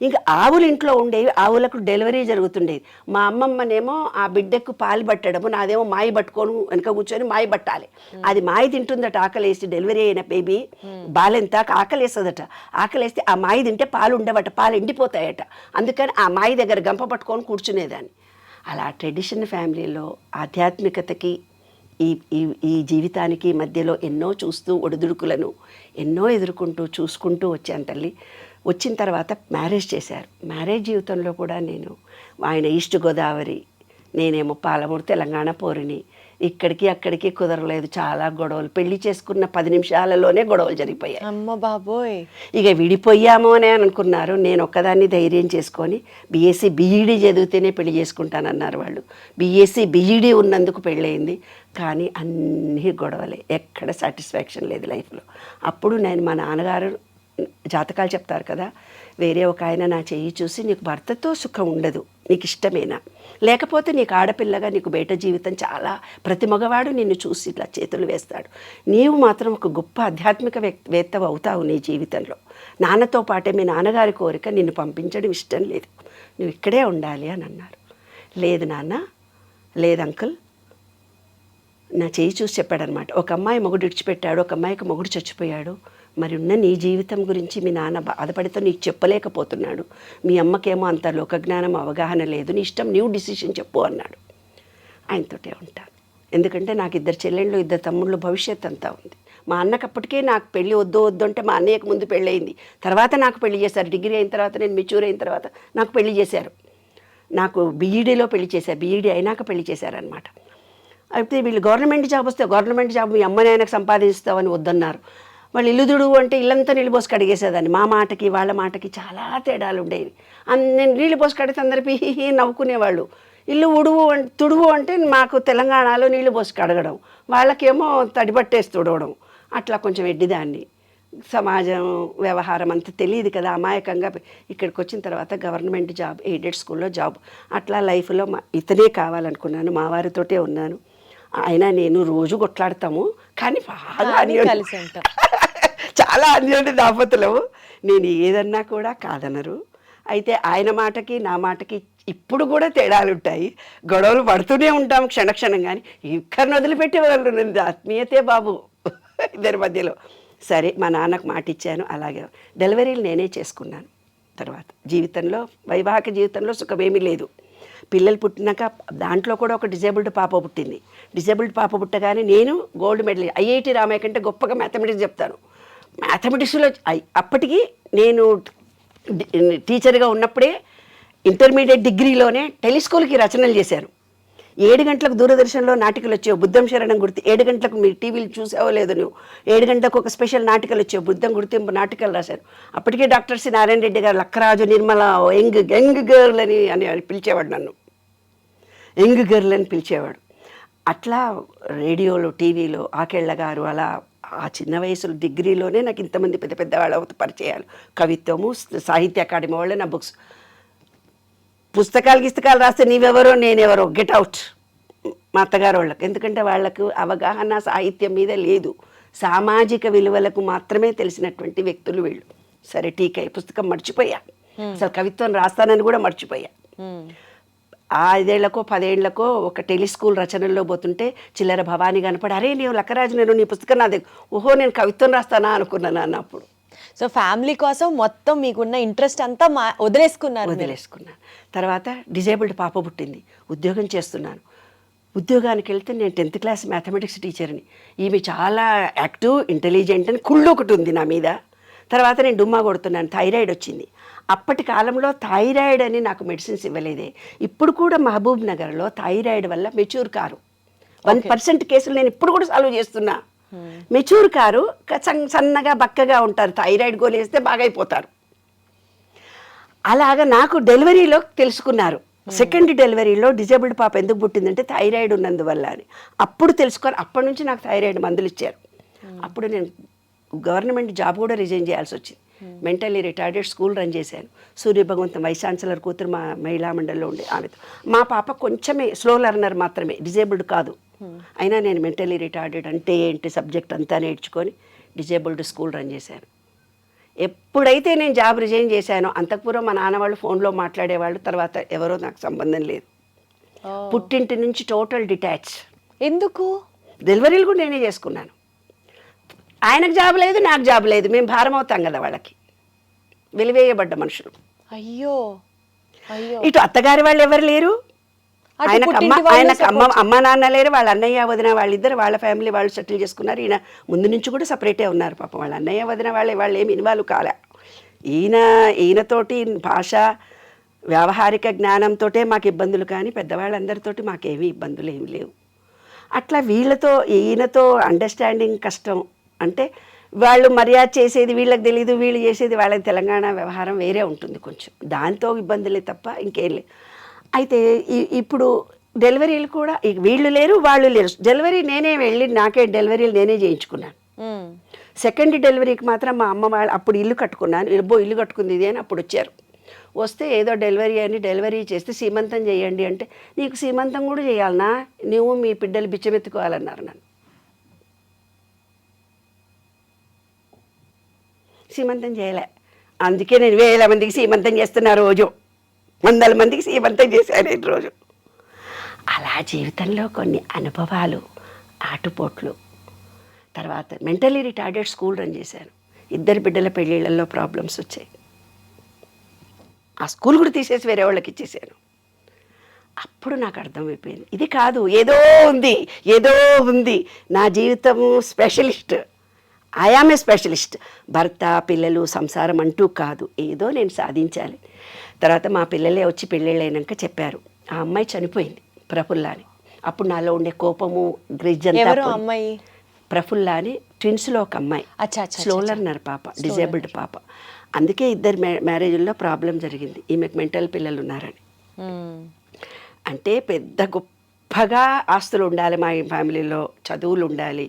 ఇంకా ఆవులు ఇంట్లో ఉండేవి, ఆవులకు డెలివరీ జరుగుతుండేది. మా అమ్మమ్మనేమో ఆ బిడ్డకు పాలు పట్టడము, నాదేమో మాయి పట్టుకొని వెనక కూర్చొని మాయి పట్టాలి. అది మాయి తింటుందట, ఆకలేసి డెలివరీ అయిన బేబీ బాలెంత ఆకలేస్తుందట. ఆకలేస్తే ఆ మాయి తింటే పాలు ఉండవట, పాలు ఎండిపోతాయట. అందుకని ఆ మాయి దగ్గర గంప పట్టుకొని కూర్చునేదాన్ని. అలా ట్రెడిషన్ ఫ్యామిలీలో ఆధ్యాత్మికతకి ఈ ఈ ఈ జీవితానికి మధ్యలో ఎన్నో చూస్తూ ఒడిదుడుకులను ఎన్నో ఎదుర్కొంటూ చూసుకుంటూ వచ్చాను తల్లి. వచ్చిన తర్వాత మ్యారేజ్ చేశారు. మ్యారేజ్ జీవితంలో కూడా నేను ఆయన ఈస్ట్ గోదావరి, నేనేమో పాలమూరు తెలంగాణ పోరిని. ఇక్కడికి అక్కడికి కుదరలేదు, చాలా గొడవలు. పెళ్లి చేసుకున్న 10 నిమిషాలలోనే గొడవలు జరిగిపోయాయి. అమ్మ బాబోయ్. ఇక విడిపోయామో అని అనుకున్నారు. నేను ఒక్కదాన్ని ధైర్యం చేసుకొని బీఎస్సీ బీఈడీ చదివితేనే పెళ్లి చేసుకుంటానన్నారు వాళ్ళు. బీఎస్సీ బీఈడీ ఉన్నందుకు పెళ్ళయింది. కానీ అన్నీ గొడవలే, ఎక్కడ సాటిస్ఫాక్షన్ లేదు లైఫ్లో. అప్పుడు నేను మా నాన్నగారు జాతకాలు చెప్తారు కదా, వేరే ఒక ఆయన నా చెయ్యి చూసి నీకు భర్తతో సుఖం ఉండదు, నీకు ఇష్టమేనా, లేకపోతే నీకు ఆడపిల్లగా నీకు బయట జీవితం చాలా, ప్రతి మగవాడు నిన్ను చూసి ఇట్లా చేతులు వేస్తాడు, నీవు మాత్రం ఒక గొప్ప ఆధ్యాత్మిక వేత్త అవుతావు నీ జీవితంలో. నాన్నతో పాటే మీ నాన్నగారి కోరిక నిన్ను పంపించడం ఇష్టం లేదు, నువ్వు ఇక్కడే ఉండాలి అని అన్నారు. లేదు నాన్న, లేదు అంకుల్, నా చేయి చూసి చెప్పాడనమాట. ఒక అమ్మాయి మొగుడు విడిచిపెట్టాడు, ఒక అమ్మాయికి మొగుడు చచ్చిపోయాడు, మరి ఉన్న నీ జీవితం గురించి మీ నాన్న బాధపడితే నీకు చెప్పలేకపోతున్నాడు, మీ అమ్మకేమో అంత లోకజ్ఞానం అవగాహన లేదు, నీ ఇష్టం, నీవు డిసిషన్ చెప్పు అన్నాడు. ఆయనతోటే ఉంటాను, ఎందుకంటే నాకు 2 చెల్లెళ్ళు 2 తమ్ముళ్ళు, భవిష్యత్ అంతా ఉంది. మా అన్నకు అప్పటికే నాకు పెళ్ళి వద్దు అంటే మా అన్నయ్యకు ముందు పెళ్ళయింది, తర్వాత నాకు పెళ్లి చేశారు. డిగ్రీ అయిన తర్వాత, నేను మెచ్యూర్ అయిన తర్వాత నాకు పెళ్లి చేశారు. నాకు బీఈడీలో పెళ్లి చేశారు, బీఈడీ అయినాక పెళ్లి చేశారనమాట. అయితే వీళ్ళు గవర్నమెంట్ జాబ్ వస్తే గవర్నమెంట్ జాబ్ మీ అమ్మ నాయనకు సంపాదిస్తావని వద్దన్నారు. వాళ్ళు ఇల్లుదుడు అంటే ఇల్లంతా నీళ్ళు పోసి కడిగేసేదాన్ని. మా మాటకి వాళ్ళ మాటకి చాలా తేడాలు ఉండేవి. నేను నీళ్ళు పోసి కడిగితే అందరు పిహి నవ్వుకునేవాళ్ళు. ఇల్లు తుడువు అంటే మాకు తెలంగాణలో నీళ్ళు పోసి కడగడం, వాళ్ళకేమో తడిబట్టేసి తుడవడం. అట్లా కొంచెం ఎడ్డిదాన్ని. సమాజం వ్యవహారం అంత తెలియదు కదా, అమాయకంగా ఇక్కడికి వచ్చిన తర్వాత గవర్నమెంట్ జాబ్, ఎయిడెడ్ స్కూల్లో జాబ్. అట్లా లైఫ్లో ఇతనే కావాలనుకున్నాను, మా వారితోటే ఉన్నాను. ఆయన నేను రోజు కొట్లాడతాము, కానీ బాగా కలిసి ఉంటాం. చాలా అన్యోన్య దాపతులము. నేను ఏదన్నా కూడా కాదనరు. అయితే ఆయన మాటకి నా మాటకి ఇప్పుడు కూడా తేడాలు ఉంటాయి, గొడవలు పడుతూనే ఉంటాం క్షణక్షణం. కానీ ఇక్కడిని వదిలిపెట్టేవాళ్ళు నేను ఆత్మీయతే బాబు ఇద్దరి మధ్యలో. సరే, మా నాన్నకు మాట ఇచ్చాను. అలాగే డెలివరీలు నేనే చేసుకున్నాను. తర్వాత జీవితంలో, వైవాహిక జీవితంలో సుఖమేమీ లేదు. పిల్లలు పుట్టినాక దాంట్లో కూడా ఒక డిజేబుల్డ్ పాప పుట్టింది. డిజేబుల్డ్ పాప పుట్టగానే నేను గోల్డ్ మెడల్, ఐఐటి రామయ్య కంటే గొప్పగా మ్యాథమెటిక్స్ చెప్తాను. మ్యాథమెటిక్స్లో అప్పటికి నేను టీచర్గా ఉన్నప్పుడే ఇంటర్మీడియట్ డిగ్రీలోనే టెలిస్కోల్కి రచనలు చేశాను. 7 గంటలకు దూరదర్శన్లో నాటికలు వచ్చేవి, బుద్ధం శరణం గుర్తి. 7 గంటలకు మీరు టీవీలు చూసావో లేదు నువ్వు, 7 గంటలకు ఒక స్పెషల్ నాటికలు వచ్చేవి, బుద్ధం గుర్తింపు నాటికలు రాశారు. అప్పటికే డాక్టర్ సి నారాయణ రెడ్డి గారు లక్కరాజు నిర్మల యంగ్ గర్ల్ అని పిలిచేవాడు, నన్ను యంగ్ గర్ల్ అని పిలిచేవాడు. అట్లా రేడియోలో టీవీలో ఆకెళ్ళ గారు, అలా ఆ చిన్న వయసులో డిగ్రీలోనే నాకు ఇంతమంది పెద్ద పెద్ద వాళ్ళ పరిచయాలు. కవిత్వము, సాహిత్య అకాడమీ వాళ్ళే నా బుక్స్, పుస్తకాలు రాస్తే నీవెవరో నేనెవరో, గెట్ అవుట్ మా అత్తగారు వాళ్ళకి. ఎందుకంటే వాళ్ళకు అవగాహన సాహిత్యం మీద లేదు, సామాజిక విలువలకు మాత్రమే తెలిసినటువంటి వ్యక్తులు వీళ్ళు. సరే టీకై పుస్తకం మర్చిపోయా, అసలు కవిత్వం రాస్తానని కూడా మర్చిపోయా. 5 ఏళ్లకో 10 ఏళ్లకో ఒక టెలిస్కూల్ రచనల్లో పోతుంటే చిల్లర భవానీ కనపడి, అరే నేను లక్కరాజు, నేను నీ పుస్తకం నా దగ్గర, ఓహో నేను కవిత్వం రాస్తానా అనుకున్నాను అన్నప్పుడు. సో ఫ్యామిలీ కోసం మొత్తం మీకున్న ఇంట్రెస్ట్ అంతా వదిలేసుకున్నాను. తర్వాత డిజేబుల్డ్ పాప పుట్టింది, ఉద్యోగం చేస్తున్నాను. ఉద్యోగానికి వెళ్తే నేను 10th క్లాస్ మ్యాథమెటిక్స్ టీచర్ని. ఈమె చాలా యాక్టివ్, ఇంటెలిజెంట్ అని కుళ్ళు ఒకటి ఉంది నా మీద. తర్వాత నేను డుమ్మా కొడుతున్నాను, థైరాయిడ్ వచ్చింది. అప్పటి కాలంలో థైరాయిడ్ అని నాకు మెడిసిన్స్ ఇవ్వలేదే. ఇప్పుడు కూడా మహబూబ్ నగర్లో థైరాయిడ్ వల్ల మెచ్యూర్ కారు 1% కేసులు నేను ఇప్పుడు కూడా సాల్వ్ చేస్తున్నా. మెచ్యూర్ కారు సన్నగా బక్కగా ఉంటారు, థైరాయిడ్ గోలు వేస్తే బాగైపోతారు. అలాగా నాకు డెలివరీలో తెలుసుకున్నారు. సెకండ్ డెలివరీలో డిజేబుల్డ్ పాప ఎందుకు పుట్టిందంటే థైరాయిడ్ ఉన్నందువల్ల అని అప్పుడు తెలుసుకొని, అప్పటి నుంచి నాకు థైరాయిడ్ మందులు ఇచ్చారు. అప్పుడు నేను గవర్నమెంట్ జాబ్ కూడా రిజైన్ చేయాల్సి వచ్చింది. మెంటల్లీ రిటార్డెడ్ స్కూల్ రన్ చేశాను. సూర్య భగవంతం వైస్ ఛాన్సలర్ కూతురు మా మహిళా మండలిలో ఉండే ఆమెతో. మా పాప కొంచెమే స్లో లెర్నర్ మాత్రమే, డిజేబుల్డ్ కాదు. అయినా నేను మెంటల్లీ రిటార్డెడ్ అంటే ఏంటి సబ్జెక్ట్ అంతా నేర్చుకొని డిజేబుల్డ్ స్కూల్ రన్ చేశాను. ఎప్పుడైతే నేను జాబ్ రిజైన్ చేశానో అంతకుపూర్వం మా నాన్న వాళ్ళు ఫోన్లో మాట్లాడేవాళ్ళు, తర్వాత ఎవరో నాకు సంబంధం లేదు. పుట్టింటి నుంచి టోటల్ డిటాచ్. ఎందుకు? డెలివరీలు కూడా నేనే చేసుకున్నాను. ఆయనకు జాబ్ లేదు, నాకు జాబ్ లేదు, మేము భారం అవుతాం కదా వాళ్ళకి. వెలివేయబడ్డ మనుషులు. అయ్యో అయ్యో. ఇటు అత్తగారి వాళ్ళు ఎవరు లేరు, ఆయనకు అమ్మ నాన్న లేరు, వాళ్ళ అన్నయ్య వదిన వాళ్ళిద్దరు వాళ్ళ ఫ్యామిలీ వాళ్ళు సెటిల్ చేసుకున్నారు. ఈయన ముందు నుంచి కూడా సపరేటే ఉన్నారు పాపం. వాళ్ళ అన్నయ్య వదిన వాళ్ళు ఏమి ఇన్వాల్వ్ కాలే. ఈయనతోటి భాష వ్యావహారిక జ్ఞానంతోటే మాకు ఇబ్బందులు, కానీ పెద్దవాళ్ళందరితోటి మాకేమీ ఇబ్బందులు ఏమి లేవు. అట్లా వీళ్ళతో ఈయనతో అండర్స్టాండింగ్ కష్టం. అంటే వాళ్ళు మర్యాద చేసేది వీళ్ళకి తెలీదు, వీళ్ళు చేసేది వాళ్ళకి. తెలంగాణ వ్యవహారం వేరే ఉంటుంది కొంచెం, దాంతో ఇబ్బందులే తప్ప ఇంకేం లేదు. అయితే ఇప్పుడు డెలివరీలు కూడా వీళ్ళు లేరు, వాళ్ళు లేరు. డెలివరీ నేనే వెళ్ళి నాకే డెలివరీలు నేనే చేయించుకున్నాను. సెకండ్ డెలివరీకి మాత్రం మా అమ్మ వాళ్ళు అప్పుడు ఇల్లు కట్టుకున్నాను. ఇల్లు కట్టుకుంది ఇది అని అప్పుడు వచ్చారు. వస్తే ఏదో డెలివరీ అని డెలివరీ చేస్తే సీమంతం చేయండి అంటే, నీకు సీమంతం కూడా చేయాలనా, నువ్వు మీ బిడ్డలు బిచ్చమెత్తుకోవాలన్నారు నన్ను. సీమంతం చేయలే. అందుకే నేను 1000 మందికి సీమంతం చేస్తున్నా, రోజు 100 మందికి సీమంతం చేశాను ఈ రోజు. అలా జీవితంలో కొన్ని అనుభవాలు, ఆటుపోట్లు. తర్వాత మెంటలీ రిటార్డెడ్ స్కూల్ రన్ చేశాను. 2 బిడ్డల పెళ్ళిళ్ళల్లో ప్రాబ్లమ్స్ వచ్చాయి. ఆ స్కూల్ కూడా తీసేసి వేరే వాళ్ళకి ఇచ్చేసాను. అప్పుడు నాకు అర్థమైపోయింది, ఇది కాదు, ఏదో ఉంది. నా జీవితము స్పెషలిస్ట్, ఐఆమ్ ఏ స్పెషలిస్ట్. భర్త పిల్లలు సంసారం అంటూ కాదు, ఏదో నేను సాధించాలి. తర్వాత మా పిల్లలే వచ్చి పెళ్ళిళ్ళైనాక చెప్పారు, ఆ అమ్మాయి చనిపోయింది ప్రఫుల్ల అని. అప్పుడు నాలో ఉండే కోపము గ్రిజ్జంతా. అమ్మాయి ప్రఫుల్ల అని ట్విన్స్లో ఒక అమ్మాయి, స్లో లెర్నర్ పాప, డిజేబుల్డ్ పాప. అందుకే 2 మ్యారేజ్ల్లో ప్రాబ్లం జరిగింది, ఈమెకు మెంటల్ పిల్లలు ఉన్నారని. అంటే పెద్ద గొప్పగా ఆస్తులు ఉండాలి మా ఫ్యామిలీలో, చదువులు ఉండాలి.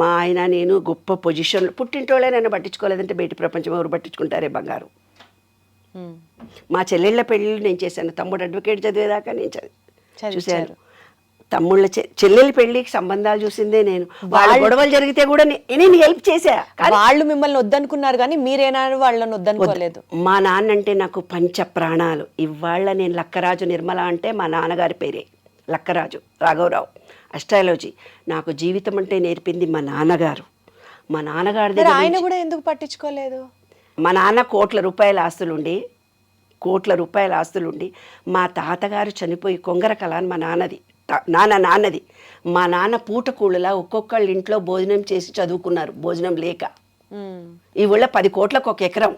మా ఆయన నేను గొప్ప పొజిషన్లో, పుట్టింటోళ్ళే నన్ను పట్టించుకోలేదంటే బయట ప్రపంచం ఎవరు పట్టించుకుంటారే బంగారు. మా చెల్లెళ్ళ పెళ్ళిళ్ళు నేను చేశాను. తమ్ముడు అడ్వకేట్ చదివేదాకా నేను చూశాను. తమ్ముళ్ళ చెల్లెల పెళ్ళికి సంబంధాలు చూసిందే నేను. వాళ్ళ గొడవలు జరిగితే కూడా నేను హెల్ప్ చేశా. వాళ్ళు మిమ్మల్ని వద్దనుకున్నారు కానీ మీరేనారు వాళ్ళని వద్దనుకోలేదు. మా నాన్న అంటే నాకు పంచ ప్రాణాలు. ఇవాళ నేను లక్కరాజు నిర్మల అంటే మా నాన్నగారి పేరే లక్కరాజు రాఘవరావు. అస్ట్రాలజీ నాకు జీవితం అంటే నేర్పింది మా నాన్నగారు. మా నాన్నగారి దగ్గర ఆయన కూడా ఎందుకు పట్టించుకోలేదు? మా నాన్న కోట్ల రూపాయల ఆస్తులుండి మా తాతగారు చనిపోయి కొంగరకల అని మా నాన్నది. మా నాన్న పూటకూళ్ళలా ఒక్కొక్కళ్ళ ఇంట్లో భోజనం చేసి చదువుకున్నారు, భోజనం లేక. ఈ ఊళ్ళో 10 కోట్లకు 1 ఎకరం.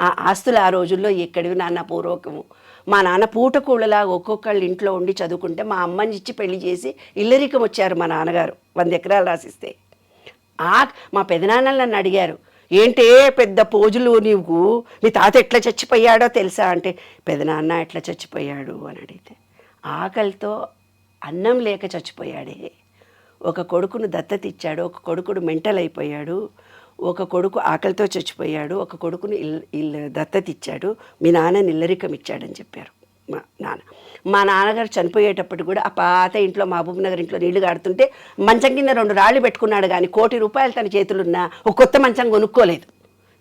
ఆ ఆస్తులు ఆ రోజుల్లో ఎక్కడివి నాన్న పూర్వకము. మా నాన్న పూటకూళ్ళలా ఒక్కొక్కళ్ళ ఇంట్లో ఉండి చదువుకుంటే మా అమ్మని ఇచ్చి పెళ్లి చేసి ఇల్లరికం వచ్చారు మా నాన్నగారు 100 ఎకరాలు రాసిస్తే. మా పెదనాన్నలు నన్ను అడిగారు, ఏంటే పెద్ద పోజులు నీవు, మీ తాత ఎట్లా చచ్చిపోయాడో తెలుసా అంటే, పెదనాన్న ఎట్లా చచ్చిపోయాడు అని అడిగితే, ఆకలితో అన్నం లేక చచ్చిపోయాడే. ఒక కొడుకును దత్తత ఇచ్చాడు, ఒక కొడుకుడు మెంటల్ అయిపోయాడు, ఒక కొడుకు ఆకలితో చచ్చిపోయాడు, ఒక కొడుకును దత్తత ఇచ్చాడు, మీ నాన్న ఇల్లరికం ఇచ్చాడని చెప్పారు మా నాన్నగారు చనిపోయేటప్పుడు కూడా ఆ పాత ఇంట్లో మహబూబ్ నగర్ ఇంట్లో నీళ్లు కాడుతుంటే మంచం కింద 2 రాళ్ళు పెట్టుకున్నాడు, కానీ ₹1 కోటి తన చేతులున్నా ఒక కొత్త మంచం కొనుక్కోలేదు.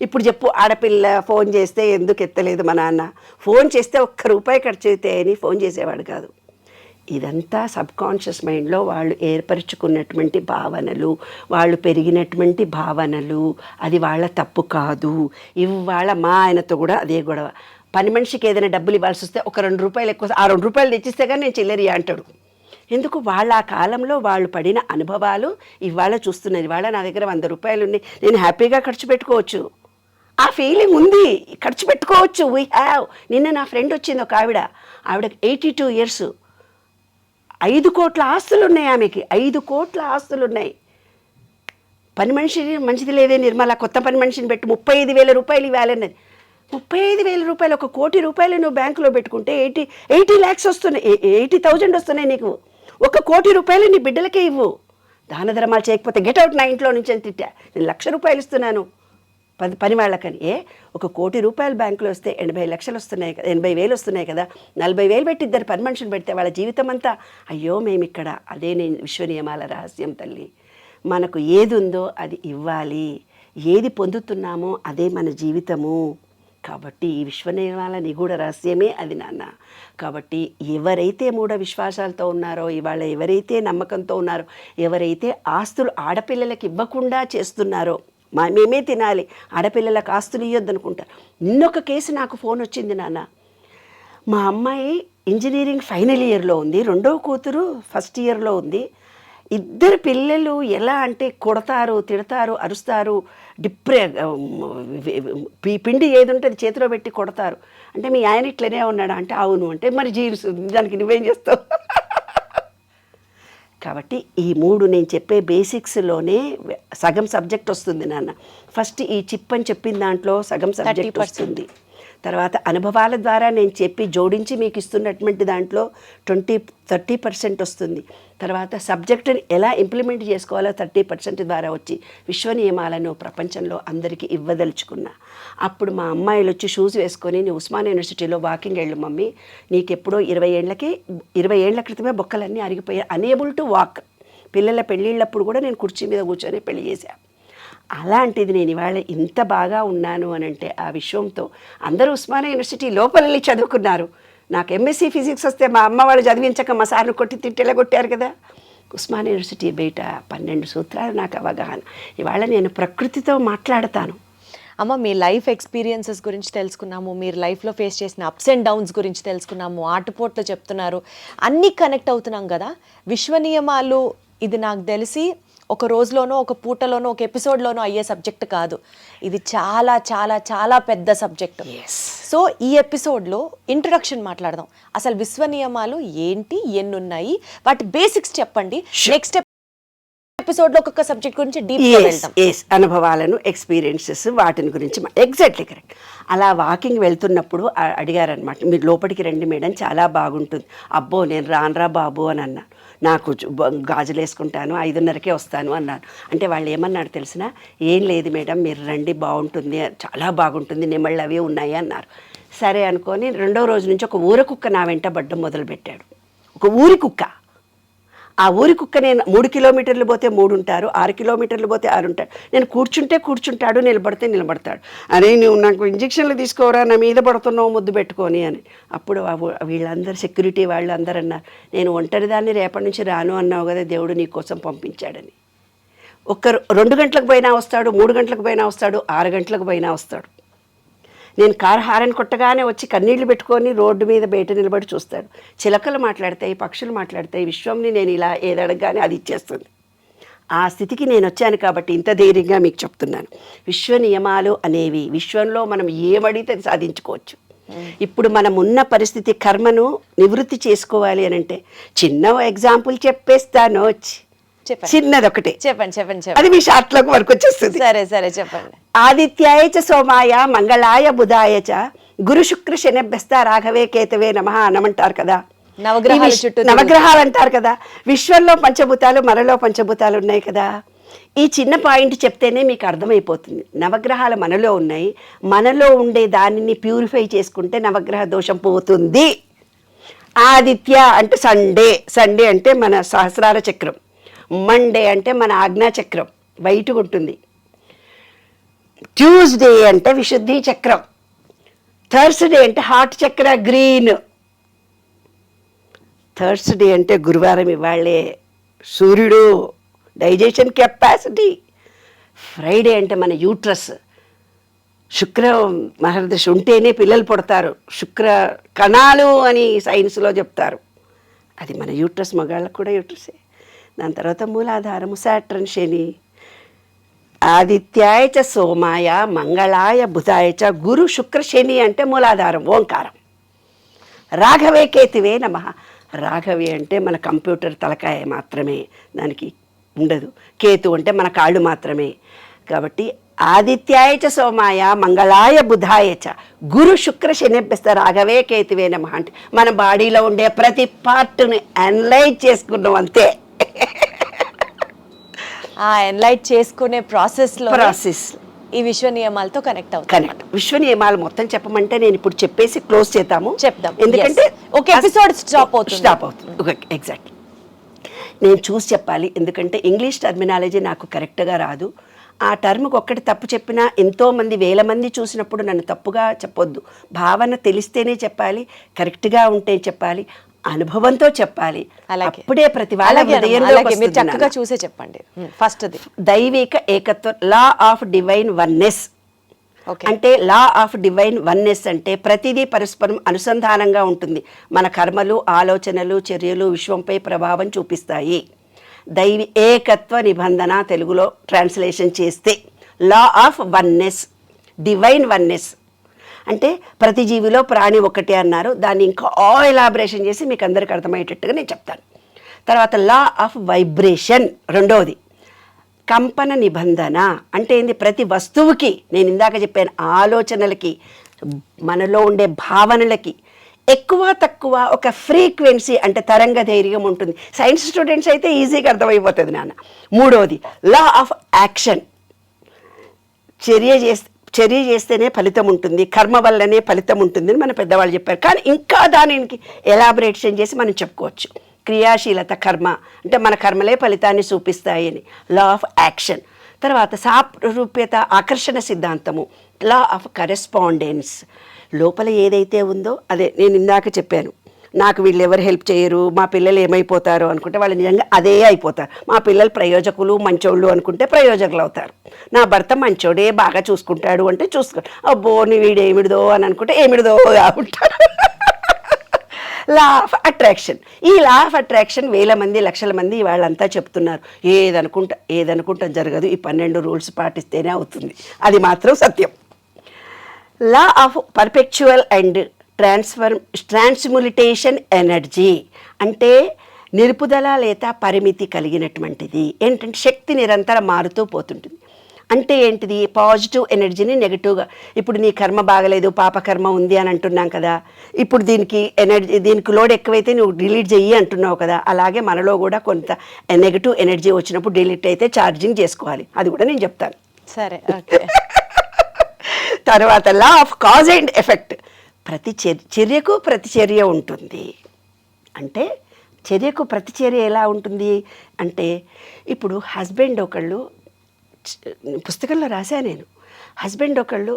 ఇప్పుడు చెప్పు, ఆడపిల్ల ఫోన్ చేస్తే ఎందుకు ఎత్తలేదు మా నాన్న? ఫోన్ చేస్తే ₹1 ఖర్చు అయితే అని ఫోన్ చేసేవాడు కాదు. ఇదంతా సబ్కాన్షియస్ మైండ్లో వాళ్ళు ఏర్పరచుకున్నటువంటి భావనలు, వాళ్ళు పెరిగినటువంటి భావనలు. అది వాళ్ళ తప్పు కాదు. ఇవాళ మా ఆయనతో కూడా అదే గొడవ. పని మనిషికి ఏదైనా డబ్బులు ఇవ్వాల్సి వస్తే ఒక ₹2 ఎక్కువ, ఆ ₹2 తెచ్చిస్తే కానీ నేను చిల్లరి అంటాడు. ఎందుకు? వాళ్ళ ఆ కాలంలో వాళ్ళు పడిన అనుభవాలు ఇవాళ చూస్తున్నారు. ఇవాళ నా దగ్గర ₹100 ఉన్నాయి, నేను హ్యాపీగా ఖర్చు పెట్టుకోవచ్చు. ఆ ఫీలింగ్ ఉంది, ఖర్చు పెట్టుకోవచ్చు. We have. నిన్న నా ఫ్రెండ్ వచ్చింది ఒక ఆవిడకి 82 years, 5 కోట్ల ఆస్తులు ఉన్నాయి ఆమెకి. 5 కోట్ల ఆస్తులు ఉన్నాయి. పని మనిషి మంచిది లేదే నిర్మల, కొత్త పని మనిషిని పెట్టి ₹35,000 ఇవ్వాలన్నది. ₹35,000, ₹1 కోటి నువ్వు బ్యాంకులో పెట్టుకుంటే 80 lakhs వస్తున్నాయి, 80,000 వస్తున్నాయి నీకు. ₹1 కోటి నీ బిడ్డలకే ఇవ్వు. దాన ధర్మాలు చేయకపోతే గెట్అవుట్ నా ఇంట్లో నుంచి అని తిట్టా. నేను ₹1,00,000 ఇస్తున్నాను పని వాళ్ళకని. 1 కోటి రూపాయలు బ్యాంకులో వస్తే 80 లక్షలు వస్తున్నాయి కదా, 80,000 వస్తున్నాయి కదా, 40,000 పెట్టి 2 పని మనుషులు పెడితే వాళ్ళ జీవితం అంతా అయ్యో మేము ఇక్కడ. అదే నేను విశ్వ నియమాల రహస్యం తల్లి. మనకు ఏది ఉందో అది ఇవ్వాలి, ఏది పొందుతున్నామో అదే మన జీవితము. కాబట్టి ఈ విశ్వ నియమాల నిగూఢ రహస్యమే అది నాన్న. కాబట్టి ఎవరైతే మూఢ విశ్వాసాలతో ఉన్నారో, ఇవాళ ఎవరైతే నమ్మకంతో ఉన్నారో, ఎవరైతే ఆస్తులు ఆడపిల్లలకి ఇవ్వకుండా చేస్తున్నారో, మేమే తినాలి, ఆడపిల్లలకు ఆస్తులు ఇవ్వద్దు అనుకుంటారు. నిన్నొక కేసు నాకు ఫోన్ వచ్చింది నాన్న. మా అమ్మాయి ఇంజనీరింగ్ ఫైనల్ ఇయర్లో ఉంది, రెండవ కూతురు ఫస్ట్ ఇయర్లో ఉంది. 2 పిల్లలు ఎలా అంటే కొడతారు, తిడతారు, అరుస్తారు, పిండి ఏది ఉంటే అది చేతిలో పెట్టి కొడతారు. అంటే మీ ఆయన ఇట్లనే ఉన్నాడా అంటే అవును. అంటే మరి జీన్స్ దానికి నువ్వేం చేస్తావు? కాబట్టి ఈ 3 నేను చెప్పే బేసిక్స్లోనే సగం సబ్జెక్ట్ వస్తుంది నాన్న. ఫస్ట్ ఈ చిప్ అని చెప్పిన దాంట్లో సగం సబ్జెక్ట్ వస్తుంది. తర్వాత అనుభవాల ద్వారా నేను చెప్పి జోడించి మీకు ఇస్తున్నటువంటి దాంట్లో 30% వస్తుంది. తర్వాత సబ్జెక్టుని ఎలా ఇంప్లిమెంట్ చేసుకోవాలో 30% ద్వారా వచ్చి విశ్వ నియమాలను ప్రపంచంలో అందరికీ ఇవ్వదలుచుకున్నా. అప్పుడు మా అమ్మాయిలు వచ్చి షూస్ వేసుకొని నీ ఉస్మానియా యూనివర్సిటీలో వాకింగ్ వెళ్ళు మమ్మీ, నీకెప్పుడో 20 ఏళ్ల క్రితమే బొక్కలన్నీ అరిగిపోయాయి, అనేబుల్ టు వాక్. పిల్లల పెళ్ళిళ్ళప్పుడు కూడా నేను కుర్చీ మీద కూర్చొని పెళ్లి చేశాను. అలాంటిది నేను ఇవాళ ఇంత బాగా ఉన్నాను అని అంటే ఆ విశ్వంతో. అందరూ ఉస్మానియా యూనివర్సిటీ లోపల వెళ్ళి చదువుకున్నారు. నాకు ఎంఎస్సీ ఫిజిక్స్ వస్తే మా అమ్మ వాళ్ళు చదివించక మా సార్ను కొట్టి తిట్టేలా కొట్టారు కదా. ఉస్మానియా యూనివర్సిటీ బయట 12 సూత్రాలు నాకు అవగాహన. ఇవాళ నేను ప్రకృతితో మాట్లాడతాను. అమ్మ, మీ లైఫ్ ఎక్స్పీరియన్సెస్ గురించి తెలుసుకున్నాము, మీరు లైఫ్లో ఫేస్ చేసిన అప్స్ అండ్ డౌన్స్ గురించి తెలుసుకున్నాము, ఆటుపోట్లు చెప్తున్నారు, అన్నీ కనెక్ట్ అవుతున్నాం కదా. విశ్వ నియమాలు ఇది నాకు తెలిసి ఒక రోజులోనో, ఒక పూటలోనో, ఒక ఎపిసోడ్లోనో అయ్యే సబ్జెక్ట్ కాదు. ఇది చాలా చాలా చాలా పెద్ద సబ్జెక్ట్. సో ఈ ఎపిసోడ్లో ఇంట్రొడక్షన్ మాట్లాడదాం. అసలు విశ్వ నియమాలు ఏంటి, ఎన్ని ఉన్నాయి, వాటి బేసిక్స్ చెప్పండి. నెక్స్ట్ ఎపిసోడ్లో ఒక్కొక్క సబ్జెక్ట్ గురించి డీప్గా వెళ్దాం. అనుభవాలను, ఎక్స్పీరియన్సెస్, వాటిని గురించి ఎగ్జాక్ట్లీ కరెక్ట్. అలా వాకింగ్ వెళ్తున్నప్పుడు అడిగారనమాట, మీరు లోపలికి రండి మేడం, చాలా బాగుంటుంది. అబ్బో నేను రానురా బాబు అని అన్నాను. నాకు గాజులు వేసుకుంటాను, 5:30కే వస్తాను అన్నాను. అంటే వాళ్ళు ఏమన్నారు తెలిసిన, ఏం లేదు మేడం మీరు రండి, బాగుంటుంది, చాలా బాగుంటుంది, నెమళ్ళు అవి ఉన్నాయి అన్నారు. సరే అనుకొని 2వ రోజు నుంచి ఒక ఊర కుక్క నా వెంట పడ్డం మొదలుపెట్టాడు. ఒక ఊరి కుక్క. ఆ ఊరి కుక్క నేను 3 కిలోమీటర్లు పోతే 3 ఉంటారు, 6 కిలోమీటర్లు పోతే 6 ఉంటారు. నేను కూర్చుంటే కూర్చుంటాడు, నిలబడితే నిలబడతాడు. అరే నువ్వు నాకు ఇంజక్షన్లు తీసుకోరా, నా మీద పడుతున్నావు ముద్దు పెట్టుకొని అని. అప్పుడు వీళ్ళందరూ సెక్యూరిటీ వాళ్ళు అందరూ అన్నారు, నేను ఒంటరిదాన్ని రేపటి నుంచి రాను అన్నావు కదా, దేవుడు నీ కోసం పంపించాడని. 2 గంటలకు పోయినా వస్తాడు, 3 గంటలకు పోయినా వస్తాడు, 6 గంటలకు పోయినా వస్తాడు. నేను కారు హారన్ కొట్టగానే వచ్చి కన్నీళ్లు పెట్టుకొని రోడ్డు మీద బయట నిలబడి చూస్తాడు. చిలకలు మాట్లాడతాయి, పక్షులు మాట్లాడతాయి, విశ్వంని నేను ఇలా ఏదడగానే అది ఇచ్చేస్తుంది. ఆ స్థితికి నేను వచ్చాను కాబట్టి ఇంత ధైర్యంగా మీకు చెప్తున్నాను. విశ్వ నియమాలు అనేవి విశ్వంలో మనం ఏమడిగితే అది సాధించుకోవచ్చు. ఇప్పుడు మనం ఉన్న పరిస్థితి కర్మను నివృత్తి చేసుకోవాలి అని అంటే చిన్న ఎగ్జాంపుల్ చెప్పేస్తాను. చిన్నది ఒకటే చెప్పండి. అది మీ షార్ట్లోకి వరకు వచ్చేస్తుంది. సరే చెప్పండి. ఆదిత్యాయ చ సోమాయ మంగళాయ బుధాయ చ గురు శుక్ర శనిభ్యస్త రాఘవే కేతవే నమః అనమంటారు కదా. నవగ్రహాలు అంటారు కదా. విశ్వంలో పంచభూతాలు, మనలో పంచభూతాలు ఉన్నాయి కదా. ఈ చిన్న పాయింట్ చెప్తేనే మీకు అర్థమైపోతుంది. నవగ్రహాలు మనలో ఉన్నాయి, మనలో ఉండే దానిని ప్యూరిఫై చేసుకుంటే నవగ్రహ దోషం పోతుంది. ఆదిత్య అంటే సండే అంటే మన సహస్రార చక్రం, మండే అంటే మన ఆజ్ఞా చక్రం వైట్గా ఉంటుంది, ట్యూస్డే అంటే విశుద్ధి చక్రం, థర్స్డే అంటే హార్ట్ చక్ర గ్రీన్, థర్స్డే అంటే గురువారం ఇవాళే సూర్యుడు డైజెషన్ కెపాసిటీ, ఫ్రైడే అంటే మన యూట్రస్, శుక్ర మహర్దశ ఉంటేనే పిల్లలు పుడతారు, శుక్ర కణాలు అని సైన్స్లో చెప్తారు, అది మన యూట్రస్, మగాళ్ళకు కూడా యూట్రసే. దాని తర్వాత మూలాధారము సాట్రన్ శని. ఆదిత్యాయ చ సోమాయ మంగళాయ బుధాయ చ గురు శుక్ర శని అంటే మూలాధారం ఓంకారం. రాఘవే కేతువే నమః. రాఘవే అంటే మన కంప్యూటర్ తలకాయ మాత్రమే, దానికి ఉండదు. కేతు అంటే మన కాళ్ళు మాత్రమే. కాబట్టి ఆదిత్యాయ చ సోమాయ మంగళాయ బుధాయ చ గురు శుక్ర శనిభ్యస్త రాఘవే కేతువే నమః అంటే మన బాడీలో ఉండే ప్రతి పార్ట్ని అనలైజ్ చేసుకున్నాం అంతే. ఆ ఎన్లైట్ చేసుకునే ప్రాసెస్లో ప్రాసెస్ ఈ విశ్వ నియమాలతో కనెక్ట్ అవుతాం. కనెక్ట్. విశ్వ నియమాలు మొత్తం చెప్పమంటే నేను ఇప్పుడు చెప్పేసి క్లోజ్ చేద్దాము, చెప్దాం. ఎందుకంటే Yes. ఒక ఎపిసోడ్ స్టాప్ అవుతుంది. ఎగ్జాక్ట్. నేను చూసి చెప్పాలి, ఎందుకంటే ఇంగ్లీష్ టర్మినాలజీ నాకు కరెక్ట్గా రాదు. ఆ టర్మ్కి ఒక్కటి తప్పు చెప్పినా ఎంతోమంది 1000 మంది చూసినప్పుడు నన్ను తప్పుగా చెప్పొద్దు. భావన తెలిస్తేనే చెప్పాలి, కరెక్ట్గా ఉంటే చెప్పాలి, అనుభవంతో చెప్పాలి. అప్పుడే ప్రతి వాళ్ళ హృదయంలోకి మీరు వస్తుంది. చక్కగా చూసే చెప్పండి. ఫస్ట్ దైవిక ఏకత్వం, law of divine oneness. Okay. అంటే లా ఆఫ్ డివైన్ వన్నెస్ అంటే ప్రతిదీ పరస్పరం అనుసంధానంగా ఉంటుంది. మన కర్మలు, ఆలోచనలు, చర్యలు విశ్వంపై ప్రభావం చూపిస్తాయి. దైవి ఏకత్వ నిబంధన తెలుగులో ట్రాన్స్లేషన్ చేస్తే law of oneness, divine oneness. అంటే ప్రతి జీవిలో ప్రాణి ఒకటే అన్నారు. దాన్ని ఇంకా ఎలాబరేషన్ చేసి మీకు అందరికి అర్థమయ్యేటట్టుగా నేను చెప్తాను. తర్వాత లా ఆఫ్ వైబ్రేషన్ రెండవది. కంపన నిబంధన అంటే ఏంది? ప్రతి వస్తువుకి, నేను ఇందాక చెప్పాను, ఆలోచనలకి, మనలో ఉండే భావనలకి ఎక్కువ తక్కువ ఒక ఫ్రీక్వెన్సీ అంటే తరంగ ధైర్యం ఉంటుంది. సైన్స్ స్టూడెంట్స్ అయితే ఈజీగా అర్థమైపోతుంది నాన్న. మూడవది లా ఆఫ్ యాక్షన్. చర్య చేస్తేనే ఫలితం ఉంటుంది, కర్మ వల్లనే ఫలితం ఉంటుందని మన పెద్దవాళ్ళు చెప్పారు. కానీ ఇంకా దానికి ఎలాబరేషన్ చేసి మనం చెప్పుకోవచ్చు. క్రియాశీలత కర్మ అంటే మన కర్మలే ఫలితాన్ని చూపిస్తాయని. Law of action. తర్వాత సారూప్యత ఆకర్షణ సిద్ధాంతము. Law of correspondence. లోపల ఏదైతే ఉందో అదే నేను ఇందాక చెప్పాను. నాకు వీళ్ళు ఎవరు హెల్ప్ చేయరు, మా పిల్లలు ఏమైపోతారు అనుకుంటే వాళ్ళు నిజంగా అదే అయిపోతారు. మా పిల్లలు ప్రయోజకులు మంచోళ్ళు అనుకుంటే ప్రయోజకులు అవుతారు. నా భర్త మంచోడే బాగా చూసుకుంటాడు అంటే అబ్బో నీ వీడేమిడిదో అని అనుకుంటే ఏమిడిదో ఉంటారు. Law of attraction. ఈ లా ఆఫ్ అట్రాక్షన్ 1000 మంది 1,00,000 మంది వాళ్ళంతా చెప్తున్నారు. ఏదనుకుంటా జరగదు, ఈ 12 రూల్స్ పాటిస్తేనే అవుతుంది. అది మాత్రం సత్యం. Law of perpetual and transmutation energy అంటే నిలుపుదల లేదా పరిమితి కలిగినటువంటిది. ఏంటంటే శక్తి నిరంతరం మారుతూ పోతుంటుంది. అంటే ఏంటిది? పాజిటివ్ ఎనర్జీని నెగిటివ్గా, ఇప్పుడు నీ కర్మ బాగలేదు, పాపకర్మ ఉంది అని అంటున్నాం కదా, ఇప్పుడు దీనికి లోడ్ ఎక్కువైతే నువ్వు డిలీట్ చెయ్యి అంటున్నావు కదా, అలాగే మనలో కూడా కొంత నెగిటివ్ ఎనర్జీ వచ్చినప్పుడు డిలీట్ అయితే ఛార్జింగ్ చేసుకోవాలి. అది కూడా నేను చెప్తాను. సరే, ఓకే. తర్వాత law of cause and effect. ప్రతి చర్యకు ప్రతిచర్య ఉంటుంది. అంటే చర్యకు ప్రతిచర్య ఎలా ఉంటుంది అంటే, ఇప్పుడు హస్బెండ్ ఒకళ్ళు, పుస్తకంలో రాశా నేను, హస్బెండ్ ఒకళ్ళు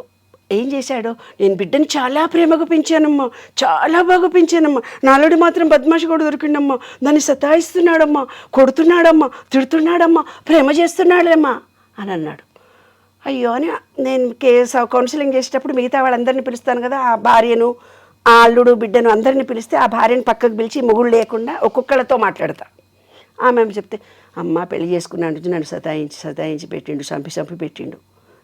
ఏం చేశాడో, నేను బిడ్డను చాలా ప్రేమగా పెంచానమ్మా, చాలా బాగా పెంచానమ్మా, నాలుడి మాత్రం బద్మాషి కూడా దొరికిండమ్మా, దాన్ని సతాయిస్తున్నాడమ్మా, కొడుతున్నాడమ్మా, తిడుతున్నాడమ్మా, ప్రేమ చేస్తున్నాడమ్మా అని అన్నాడు. అయ్యో అని నేను కౌన్సిలింగ్ చేసేటప్పుడు మిగతా వాళ్ళందరినీ పిలుస్తాను కదా, ఆ భార్యను, ఆ అల్లుడు, బిడ్డను అందరినీ పిలిస్తే ఆ భార్యను పక్కకు పిలిచి మొగుడు లేకుండా ఒక్కొక్కళ్ళతో మాట్లాడతా. ఆమె చెప్తే, అమ్మ పెళ్లి చేసుకున్నాడు, నన్ను సతాయించి పెట్టిండు, చంపి పెట్టిండు.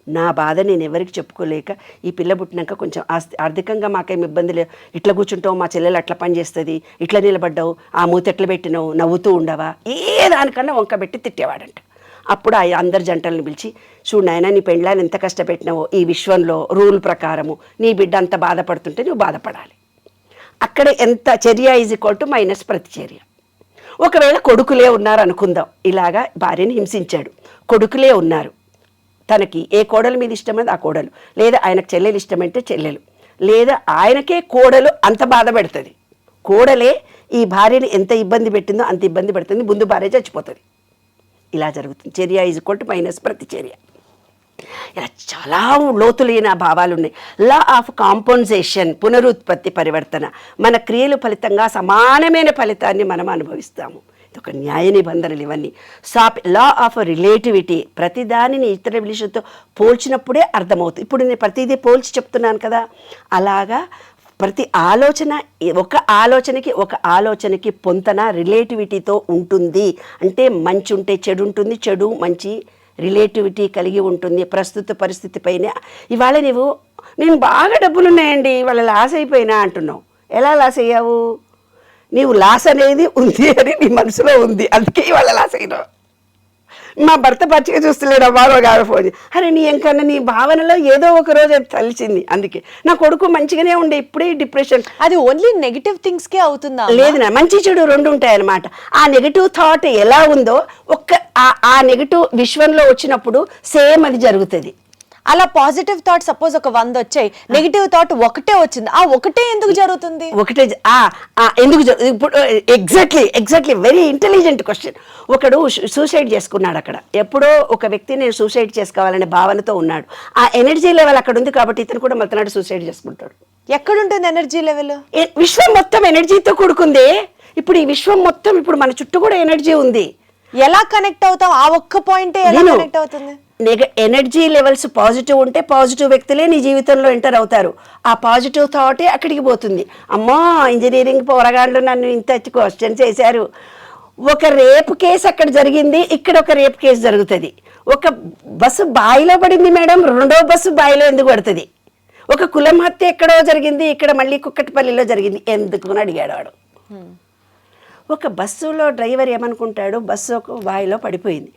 నా బాధ నేను ఎవరికి చెప్పుకోలేక, ఈ పిల్ల పుట్టినాక కొంచెం ఆర్థికంగా మాకేం ఇబ్బంది లేదు, ఇట్లా కూర్చుంటావు, మా చెల్లెలు అట్లా పని చేస్తుంది, ఇట్లా నిలబడ్డావు, ఆ మూత ఎట్లా పెట్టినావు, నవ్వుతూ ఉండవా, ఏ దానికన్నా వంక పెట్టి తిట్టేవాడంట. అప్పుడు అందరి జంటలను పిలిచి, చూడు నాయనా, నీ పెండ్లాన్ని ఎంత కష్టపెట్టినావో, ఈ విశ్వంలో రూల్ ప్రకారము నీ బిడ్డ అంత బాధపడుతుంటే నువ్వు బాధపడాలి. అక్కడ ఎంత చర్య ఈజ్ ఈక్వల్ టు మైనస్ ప్రతిచర్య. ఒకవేళ కొడుకులే ఉన్నారు అనుకుందాం, ఇలాగా భార్యని హింసించాడు, కొడుకులే ఉన్నారు, తనకి ఏ కోడల మీద ఇష్టమైంది ఆ కోడలు, లేదా ఆయనకు చెల్లెలు ఇష్టమైతే చెల్లెలు, లేదా ఆయనకే కోడలు అంత బాధ పెడుతుంది. కోడలే ఈ భార్యని ఎంత ఇబ్బంది పెట్టిందో అంత ఇబ్బంది పెడుతుంది, ముందు భార్య చచ్చిపోతుంది. ఇలా జరుగుతుంది. చర్య ఈజ్ ఈక్వల్ టు మైనస్ ప్రతిచర్య. ఇలా చాలా లోతులైన భావాలు ఉన్నాయి. లా ఆఫ్ కాంపన్సేషన్, పునరుత్పత్తి, పరివర్తన. మన క్రియలు ఫలితంగా సమానమైన ఫలితాన్ని మనం అనుభవిస్తాము. ఇది ఒక న్యాయ నిబంధనలు ఇవన్నీ. లా ఆఫ్ రిలేటివిటీ, ప్రతిదానిని ఇతర విషయంతో పోల్చినప్పుడే అర్థమవుతుంది. ఇప్పుడు నేను ప్రతిదీ పోల్చి చెప్తున్నాను కదా, అలాగా ప్రతి ఆలోచన ఒక ఆలోచనకి పొంతన రిలేటివిటీతో ఉంటుంది. అంటే మంచి ఉంటే చెడు ఉంటుంది, చెడు మంచి రిలేటివిటీ కలిగి ఉంటుంది ప్రస్తుత పరిస్థితి పైన. ఇవాళ నేను బాగా డబ్బులు ఉన్నాయండి, ఇవాళ లాస్ అయిపోయినా అంటున్నావు. ఎలా లాస్ అయ్యావు? నీవు లాస్ అనేది ఉంది అని నీ మనసులో ఉంది, అందుకే ఇవాళ లాస్ అయినావు. మా భర్త పచ్చిగా చూస్తలేడు అవ్వారో గారో ఫోన్ అరే నీ ఎంకన్నా నీ భావనలో ఏదో ఒక రోజు అది తెలిసింది. అందుకే నా కొడుకు మంచిగానే ఉండే, ఇప్పుడే డిప్రెషన్. అది ఓన్లీ నెగిటివ్ థింగ్స్ కే అవుతుందా? లేదు నా మంచి చెడు రెండు ఉంటాయి అన్నమాట. ఆ నెగిటివ్ థాట్ ఎలా ఉందో ఆ నెగిటివ్ విశ్వంలో వచ్చినప్పుడు సేమ్ అది జరుగుతుంది. అలా పాజిటివ్ థాట్ సపోజ్ ఒక 100 వచ్చాయి, నెగిటివ్ థాట్ ఒకటే వచ్చింది, ఆ ఒకటే ఎందుకు జరుగుతుంది? ఒకటే ఎందుకు ఇప్పుడు ఎగ్జాక్ట్లీ వెరీ ఇంటెలిజెంట్ క్వశ్చన్. ఒకడు సూసైడ్ చేసుకున్నాడు అక్కడ. ఎప్పుడో ఒక వ్యక్తి నేను సూసైడ్ చేసుకోవాలనే భావనతో ఉన్నాడు. ఆ ఎనర్జీ లెవెల్ అక్కడ ఉంది కాబట్టి ఇతను కూడా మతనాడు సూసైడ్ చేసుకుంటాడు. ఎక్కడుంటుంది ఎనర్జీ లెవెల్? విశ్వం మొత్తం ఎనర్జీతో కూడుకుంది. ఇప్పుడు ఈ విశ్వం మొత్తం ఇప్పుడు మన చుట్టూ కూడా ఎనర్జీ ఉంది. ఎలా కనెక్ట్ అవుతాం? ఆ ఒక్క పాయింటే ఎలా కనెక్ట్ అవుతుంది? ఎనర్జీ లెవెల్స్ పాజిటివ్ ఉంటే పాజిటివ్ వ్యక్తులే నీ జీవితంలో ఎంటర్ అవుతారు. ఆ పాజిటివ్ థాటే అక్కడికి పోతుంది. అమ్మో ఇంజనీరింగ్ పోరగాళ్ళు నన్ను ఇంత క్వశ్చన్ చేశారు. ఒక రేప్ కేసు అక్కడ జరిగింది, ఇక్కడ ఒక రేప్ కేసు జరుగుతుంది. ఒక బస్సు బాయిలో పడింది మేడం, రెండో బస్సు బాయిలో ఎందుకు పడుతుంది? ఒక కులం హత్య ఎక్కడో జరిగింది, ఇక్కడ మళ్ళీ కుక్కటిపల్లిలో జరిగింది, ఎందుకు అని అడిగాడు వాడు. ఒక బస్సులో డ్రైవర్ ఏమనుకుంటాడు, బస్సు ఒక బాయిలో పడిపోయింది.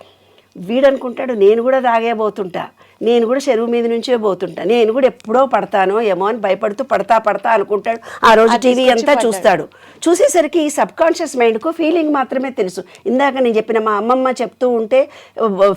వీడు అనుకుంటాడు నేను కూడా తాగేబోతుంటా, నేను కూడా చెరువు మీద నుంచే పోతుంటా, నేను కూడా ఎప్పుడో పడతానో ఏమో అని భయపడుతూ పడతా అనుకుంటాడు. ఆ రోజు టీవీ అంతా చూస్తాడు. చూసేసరికి ఈ సబ్ కాన్షియస్ మైండ్కు ఫీలింగ్ మాత్రమే తెలుసు. ఇందాక నేను చెప్పిన మా అమ్మమ్మ చెప్తూ ఉంటే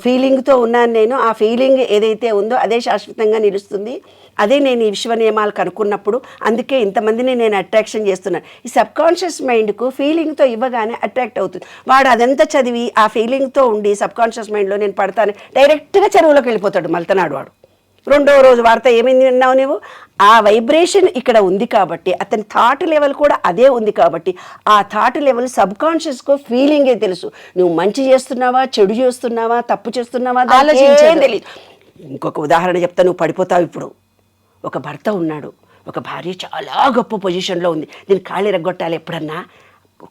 ఫీలింగ్తో ఉన్నాను నేను, ఆ ఫీలింగ్ ఏదైతే ఉందో అదే శాశ్వతంగా నిలుస్తుంది, అదే నేను ఈ విశ్వ నియమాలు కనుక్కున్నప్పుడు, అందుకే ఇంతమందిని నేను అట్రాక్షన్ చేస్తున్నాను. ఈ సబ్ కాన్షియస్ మైండ్కు ఫీలింగ్తో ఇవ్వగానే అట్రాక్ట్ అవుతుంది. వాడు అదంతా చదివి ఆ ఫీలింగ్తో ఉండి సబ్ కాన్షియస్ మైండ్లో నేను పడతాను డైరెక్ట్గా చెరువులోకి వెళ్ళిపోతాడు మల్తనాడు వాడు. రెండో రోజు వార్త ఏమైంది విన్నావు నువ్వు? ఆ వైబ్రేషన్ ఇక్కడ ఉంది కాబట్టి, అతని థాట్ లెవెల్ కూడా అదే ఉంది కాబట్టి, ఆ థాట్ లెవెల్ సబ్ కాన్షియస్కు ఫీలింగే తెలుసు. నువ్వు మంచి చేస్తున్నావా, చెడు చేస్తున్నావా, తప్పు చేస్తున్నావా తెలియదు. ఇంకొక ఉదాహరణ చెప్తా, నువ్వు పడిపోతావు. ఇప్పుడు ఒక భర్త ఉన్నాడు, ఒక భార్య చాలా గొప్ప పొజిషన్లో ఉంది, దీన్ని కాళ్ళు ఎరగొట్టాలి, ఎప్పుడన్నా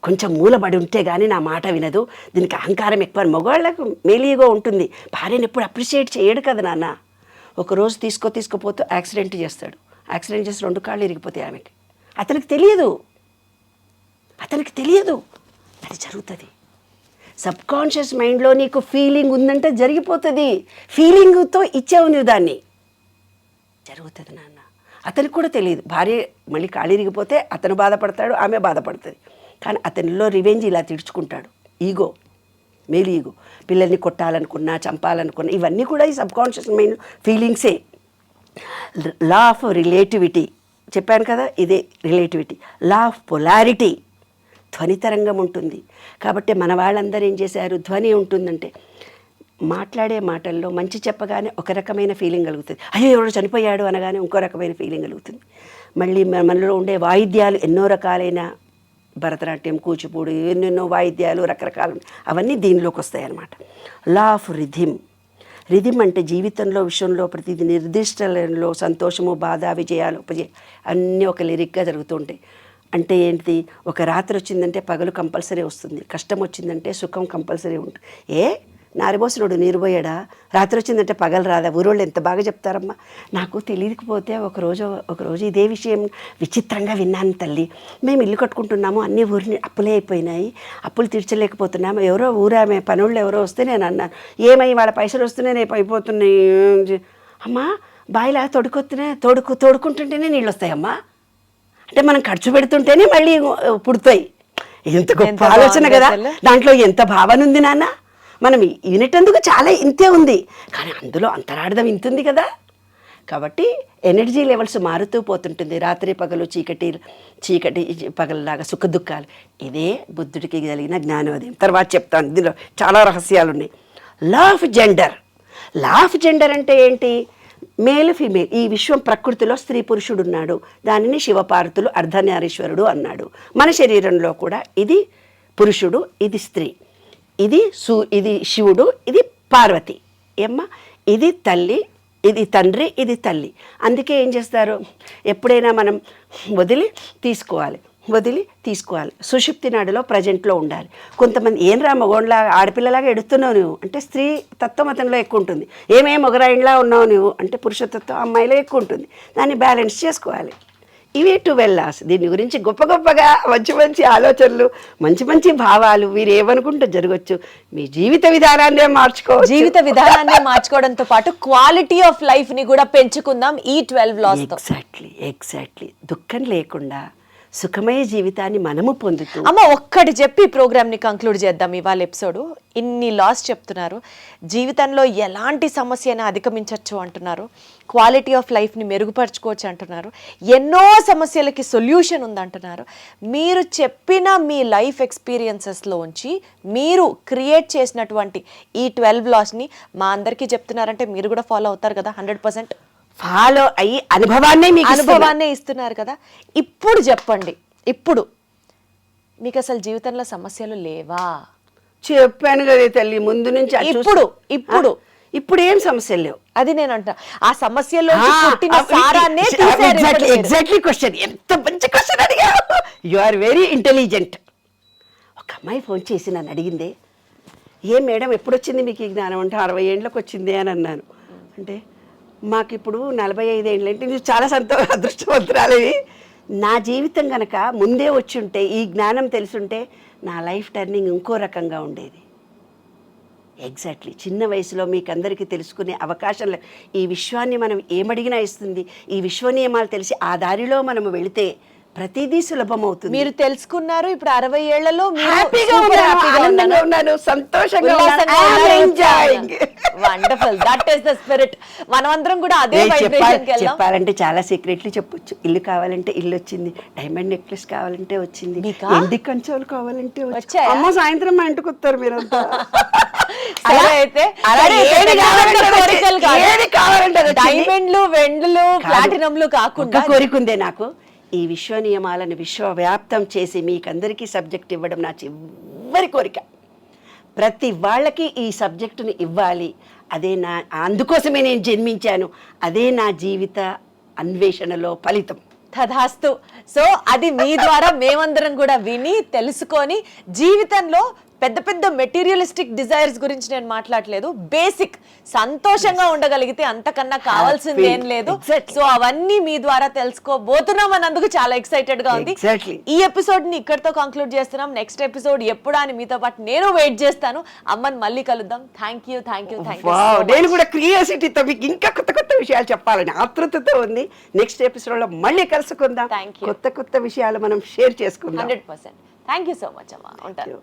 కొంచెం మూలబడి ఉంటే కానీ నా మాట వినదు, దీనికి అహంకారం ఎక్కువ. మగవాళ్ళకు మేలీగో ఉంటుంది, భార్యను ఎప్పుడు అప్రిషియేట్ చేయడు కదా నాన్న. ఒకరోజు తీసుకుపోతూ యాక్సిడెంట్ చేస్తాడు. యాక్సిడెంట్ చేసి 2 కాళ్ళు ఇరిగిపోతాయి ఆమెకి. అతనికి తెలియదు అది జరుగుతుంది. సబ్ కాన్షియస్ మైండ్లో నీకు ఫీలింగ్ ఉందంటే జరిగిపోతుంది. ఫీలింగ్తో ఇచ్చావు నువ్వు దాన్ని, జరుగుతుంది నాన్న. అతనికి కూడా తెలియదు. భార్య మళ్ళీ కాళ్ళు ఇరిగిపోతే అతను బాధపడతాడు, ఆమె బాధపడుతుంది. కానీ అతనిలో రివెంజ్ ఇలా తీర్చుకుంటాడు. ఈగో, మేలు ఈగో. పిల్లల్ని కొట్టాలనుకున్నా, చంపాలనుకున్నా, ఇవన్నీ కూడా ఈ సబ్ కాన్షియస్ మైండ్ ఫీలింగ్సే. లా ఆఫ్ రిలేటివిటీ చెప్పాను కదా, ఇదే రిలేటివిటీ. లా ఆఫ్ పొలారిటీ, ధ్వని తరంగం ఉంటుంది. కాబట్టి మన వాళ్ళందరూ ఏం చేశారు, ధ్వని ఉంటుందంటే మాట్లాడే మాటల్లో మంచి చెప్పగానే ఒక రకమైన ఫీలింగ్ కలుగుతుంది. అయ్యో ఎవడో చనిపోయాడు అనగానే ఇంకో రకమైన ఫీలింగ్ కలుగుతుంది. మళ్ళీ మనలో ఉండే వాయిద్యాలు ఎన్నో రకాలైన, భరతనాట్యం, కూచిపూడి, ఎన్నెన్నో వాయిద్యాలు రకరకాలు, అవన్నీ దీనిలోకి వస్తాయి అన్నమాట. లా ఆఫ్ రిథిమ్ అంటే జీవితంలో విషయంలో ప్రతిదీ నిర్దిష్టలో సంతోషము, బాధ, విజయాలు, ఉపజయాలు అన్నీ ఒక లిరిక్గా జరుగుతూ ఉంటాయి. అంటే ఏంటి, ఒక రాత్రి వచ్చిందంటే పగలు కంపల్సరీ వస్తుంది, కష్టం వచ్చిందంటే సుఖం కంపల్సరీ ఉంటుంది. నారిబోసినోడు నీరుపోయాడా, రాత్రి వచ్చిందంటే పగలు రాదా? ఊరోళ్ళు ఎంత బాగా చెప్తారమ్మా. నాకు తెలియకపోతే ఒకరోజు ఇదే విషయం విచిత్రంగా విన్నాను తల్లి. మేము ఇల్లు కట్టుకుంటున్నాము, అన్ని ఊరిని అప్పులే అయిపోయినాయి, అప్పులు తీర్చలేకపోతున్నాము. ఎవరో ఊరామె పనుళ్ళు ఎవరో వస్తే నేను అన్నాను, ఏమై వాళ్ళ పైసలు వస్తున్నాయి, రేపు అయిపోతున్నాయి. అమ్మా బాయిలా తోడుకుంటుంటేనే నీళ్ళు వస్తాయమ్మా, అంటే మనం ఖర్చు పెడుతుంటేనే మళ్ళీ పుడతాయి. ఎంత గొప్ప ఆలోచన కదా, దాంట్లో ఎంత భావన ఉంది నాన్న. మనం వినేటందుకు చాలా ఇంతే ఉంది, కానీ అందులో అంతరార్థం ఇంతుంది కదా. కాబట్టి ఎనర్జీ లెవెల్స్ మారుతూ పోతుంటుంది. రాత్రి పగలు, చీకటి పగలలాగా సుఖ దుఃఖాలు. ఇదే బుద్ధుడికి కలిగిన జ్ఞానోదయం. తర్వాత చెప్తాను, దీనిలో చాలా రహస్యాలు ఉన్నాయి. లా ఆఫ్ జెండర్ అంటే ఏంటి? Male female. ఈ విశ్వం ప్రకృతిలో స్త్రీ పురుషుడు ఉన్నాడు, దానిని శివపార్వతులు అర్ధనారీశ్వరుడు అన్నాడు. మన శరీరంలో కూడా ఇది పురుషుడు, ఇది స్త్రీ, ఇది శివుడు, ఇది పార్వతి. ఏమ్మా, ఇది తల్లి, ఇది తండ్రి, ఇది తల్లి. అందుకే ఏం చేస్తారు, ఎప్పుడైనా మనం వదిలి తీసుకోవాలి. సుషుప్తి నాడులో ప్రజెంట్లో ఉండాలి. కొంతమంది ఏం రా మగోళ్ళలాగా ఆడపిల్లలాగా ఎడుతున్నావు నువ్వు అంటే స్త్రీ తత్వం అతనిలో ఎక్కువ ఉంటుంది. ఏమేం మొగరాయిలా ఉన్నావు నువ్వు అంటే పురుషతత్వం అమ్మాయిలో ఎక్కువ ఉంటుంది. దాన్ని బ్యాలెన్స్ చేసుకోవాలి. ఇవే 12 లాస్. దీని గురించి గొప్ప గొప్పగా మంచి మంచి ఆలోచనలు, మంచి మంచి భావాలు మీరు ఏమనుకుంటే జరగచ్చు. మీ జీవిత విధానాన్నే మార్చుకోవచ్చు. జీవిత విధానాన్ని మార్చుకోవడంతో పాటు క్వాలిటీ ఆఫ్ లైఫ్ ని కూడా పెంచుకుందాం ఈ 12 లాస్ తో. ఎగ్జాక్ట్లీ దుఃఖం లేకుండా సుఖమయ జీవితాన్ని మనము పొందుతూ. అమ్మ ఒక్కటి చెప్పి ప్రోగ్రామ్ ని కంక్లూడ్ చేద్దాం ఇవాళ ఎపిసోడ్. ఇన్ని లాస్ చెప్తున్నారు, జీవితంలో ఎలాంటి సమస్యను అధిగమించవచ్చు అంటున్నారు, క్వాలిటీ ఆఫ్ లైఫ్ని మెరుగుపరచుకోవచ్చు అంటున్నారు, ఎన్నో సమస్యలకి సొల్యూషన్ ఉందంటున్నారు. మీరు చెప్పిన మీ లైఫ్ ఎక్స్పీరియన్సెస్లోంచి మీరు క్రియేట్ చేసినటువంటి ఈ 12 లాస్ని మా అందరికీ చెప్తున్నారంటే మీరు కూడా ఫాలో అవుతారు కదా 100%. ఫాలో అయ్యి అనుభవాన్నే ఇస్తున్నారు కదా. ఇప్పుడు చెప్పండి, ఇప్పుడు మీకు అసలు జీవితంలో సమస్యలు లేవా? చెప్పాను కదా తల్లి ముందు నుంచి. ఇప్పుడు ఏం సమస్యలు లేవు. అది నేను అంటా, ఆ సమస్యలో ఎగ్జాక్ట్లీ క్వశ్చన్. ఎంత మంచి క్వశ్చన్ అడిగా. You are very intelligent. ఒక అమ్మాయి ఫోన్ చేసి నన్ను అడిగిందే, ఏం మేడం ఎప్పుడు వచ్చింది మీకు ఈ జ్ఞానం అంటే 60 ఏళ్ళకి వచ్చింది అని అన్నాను. అంటే మాకు ఇప్పుడు 45 ఏళ్ళు అంటే నువ్వు చాలా అదృష్టవంతురాలివి. నా జీవితం కనుక ముందే వచ్చి ఉంటే, ఈ జ్ఞానం తెలుసుంటే నా లైఫ్ టర్నింగ్ ఇంకో రకంగా ఉండేది. ఎగ్జాక్ట్లీ చిన్న వయసులో మీకు అందరికీ తెలుసుకునే అవకాశం ఈ విశ్వాన్ని మనం ఏమడిగినా ఇస్తుంది. ఈ విశ్వ నియమాలు తెలిసి ఆ దారిలో మనం వెళితే ప్రతిదీ సులభం అవుతుంది. మీరు తెలుసుకున్నారు. ఇప్పుడు 60 ఏళ్లలో ఆనందంగా ఉన్నాను, సంతోషంగా wonderful. That is the spirit. మనమందరం కూడా అదే వైబ్రేషన్ కి వెళ్దాం. చెప్పాలంటే చాలా సీక్రెట్లు చెప్పొచ్చు. ఇల్లు కావాలంటే ఇల్లు వచ్చింది, డైమండ్ నెక్లెస్ కావాలంటే వచ్చింది, ఎండి కంచోలు కావాలంటే వచ్చాయి. అమ్మ సాయంత్రం మా ఇంటికి వస్తారు మీరంతా. డైమండ్లు, వెండ్లు, ప్లాటినంలు కాకుండా కోరికుందే నాకు ఈ విశ్వ నియమాలను విశ్వవ్యాప్తం చేసి మీకందరికీ సబ్జెక్ట్ ఇవ్వడం నా చివరి కోరిక. ప్రతి వాళ్ళకి ఈ సబ్జెక్టుని ఇవ్వాలి. అదే అందుకోసమే నేను జన్మించాను. అదే నా జీవిత అన్వేషణలో ఫలితం. తథాస్తు. సో అది మీ ద్వారా మేమందరం కూడా విని తెలుసుకొని జీవితంలో పెద్ద పెద్ద మెటీరియలిస్టిక్ డిజైర్స్ గురించి నేను మాట్లాడలేదు. బేసిక్ సంతోషంగా ఉండగలిగితే అంతకన్నా కావాల్సింది ఏం లేదు. సో అవన్నీ మీ ద్వారా తెలుసుకోబోతున్నాం అన్నందుకు చాలా ఎక్సైటెడ్ గా ఉంది. ఈ ఎపిసోడ్ ని ఇక్కడితో కంక్లూడ్ చేస్తున్నాం. నెక్స్ట్ ఎపిసోడ్ ఎప్పుడా అని మీతో పాటు నేను వెయిట్ చేస్తాను. అమ్మని మళ్ళీ కలుద్దాం. Thank you. నేను కూడా క్యూరియాసిటీతో మీకు ఇంకా కొత్త కొత్త విషయాలు చెప్పాలని ఆతృతతో ఉంది. నెక్స్ట్ ఎపిసోడ్ లో మళ్ళీ కలుసుకుందాం. కొత్త కొత్త విషయాలు మనం షేర్ చేసుకుందాం. 100%. థ్యాంక్ యూ సో మచ్ అమ్మా. ఉంటాను.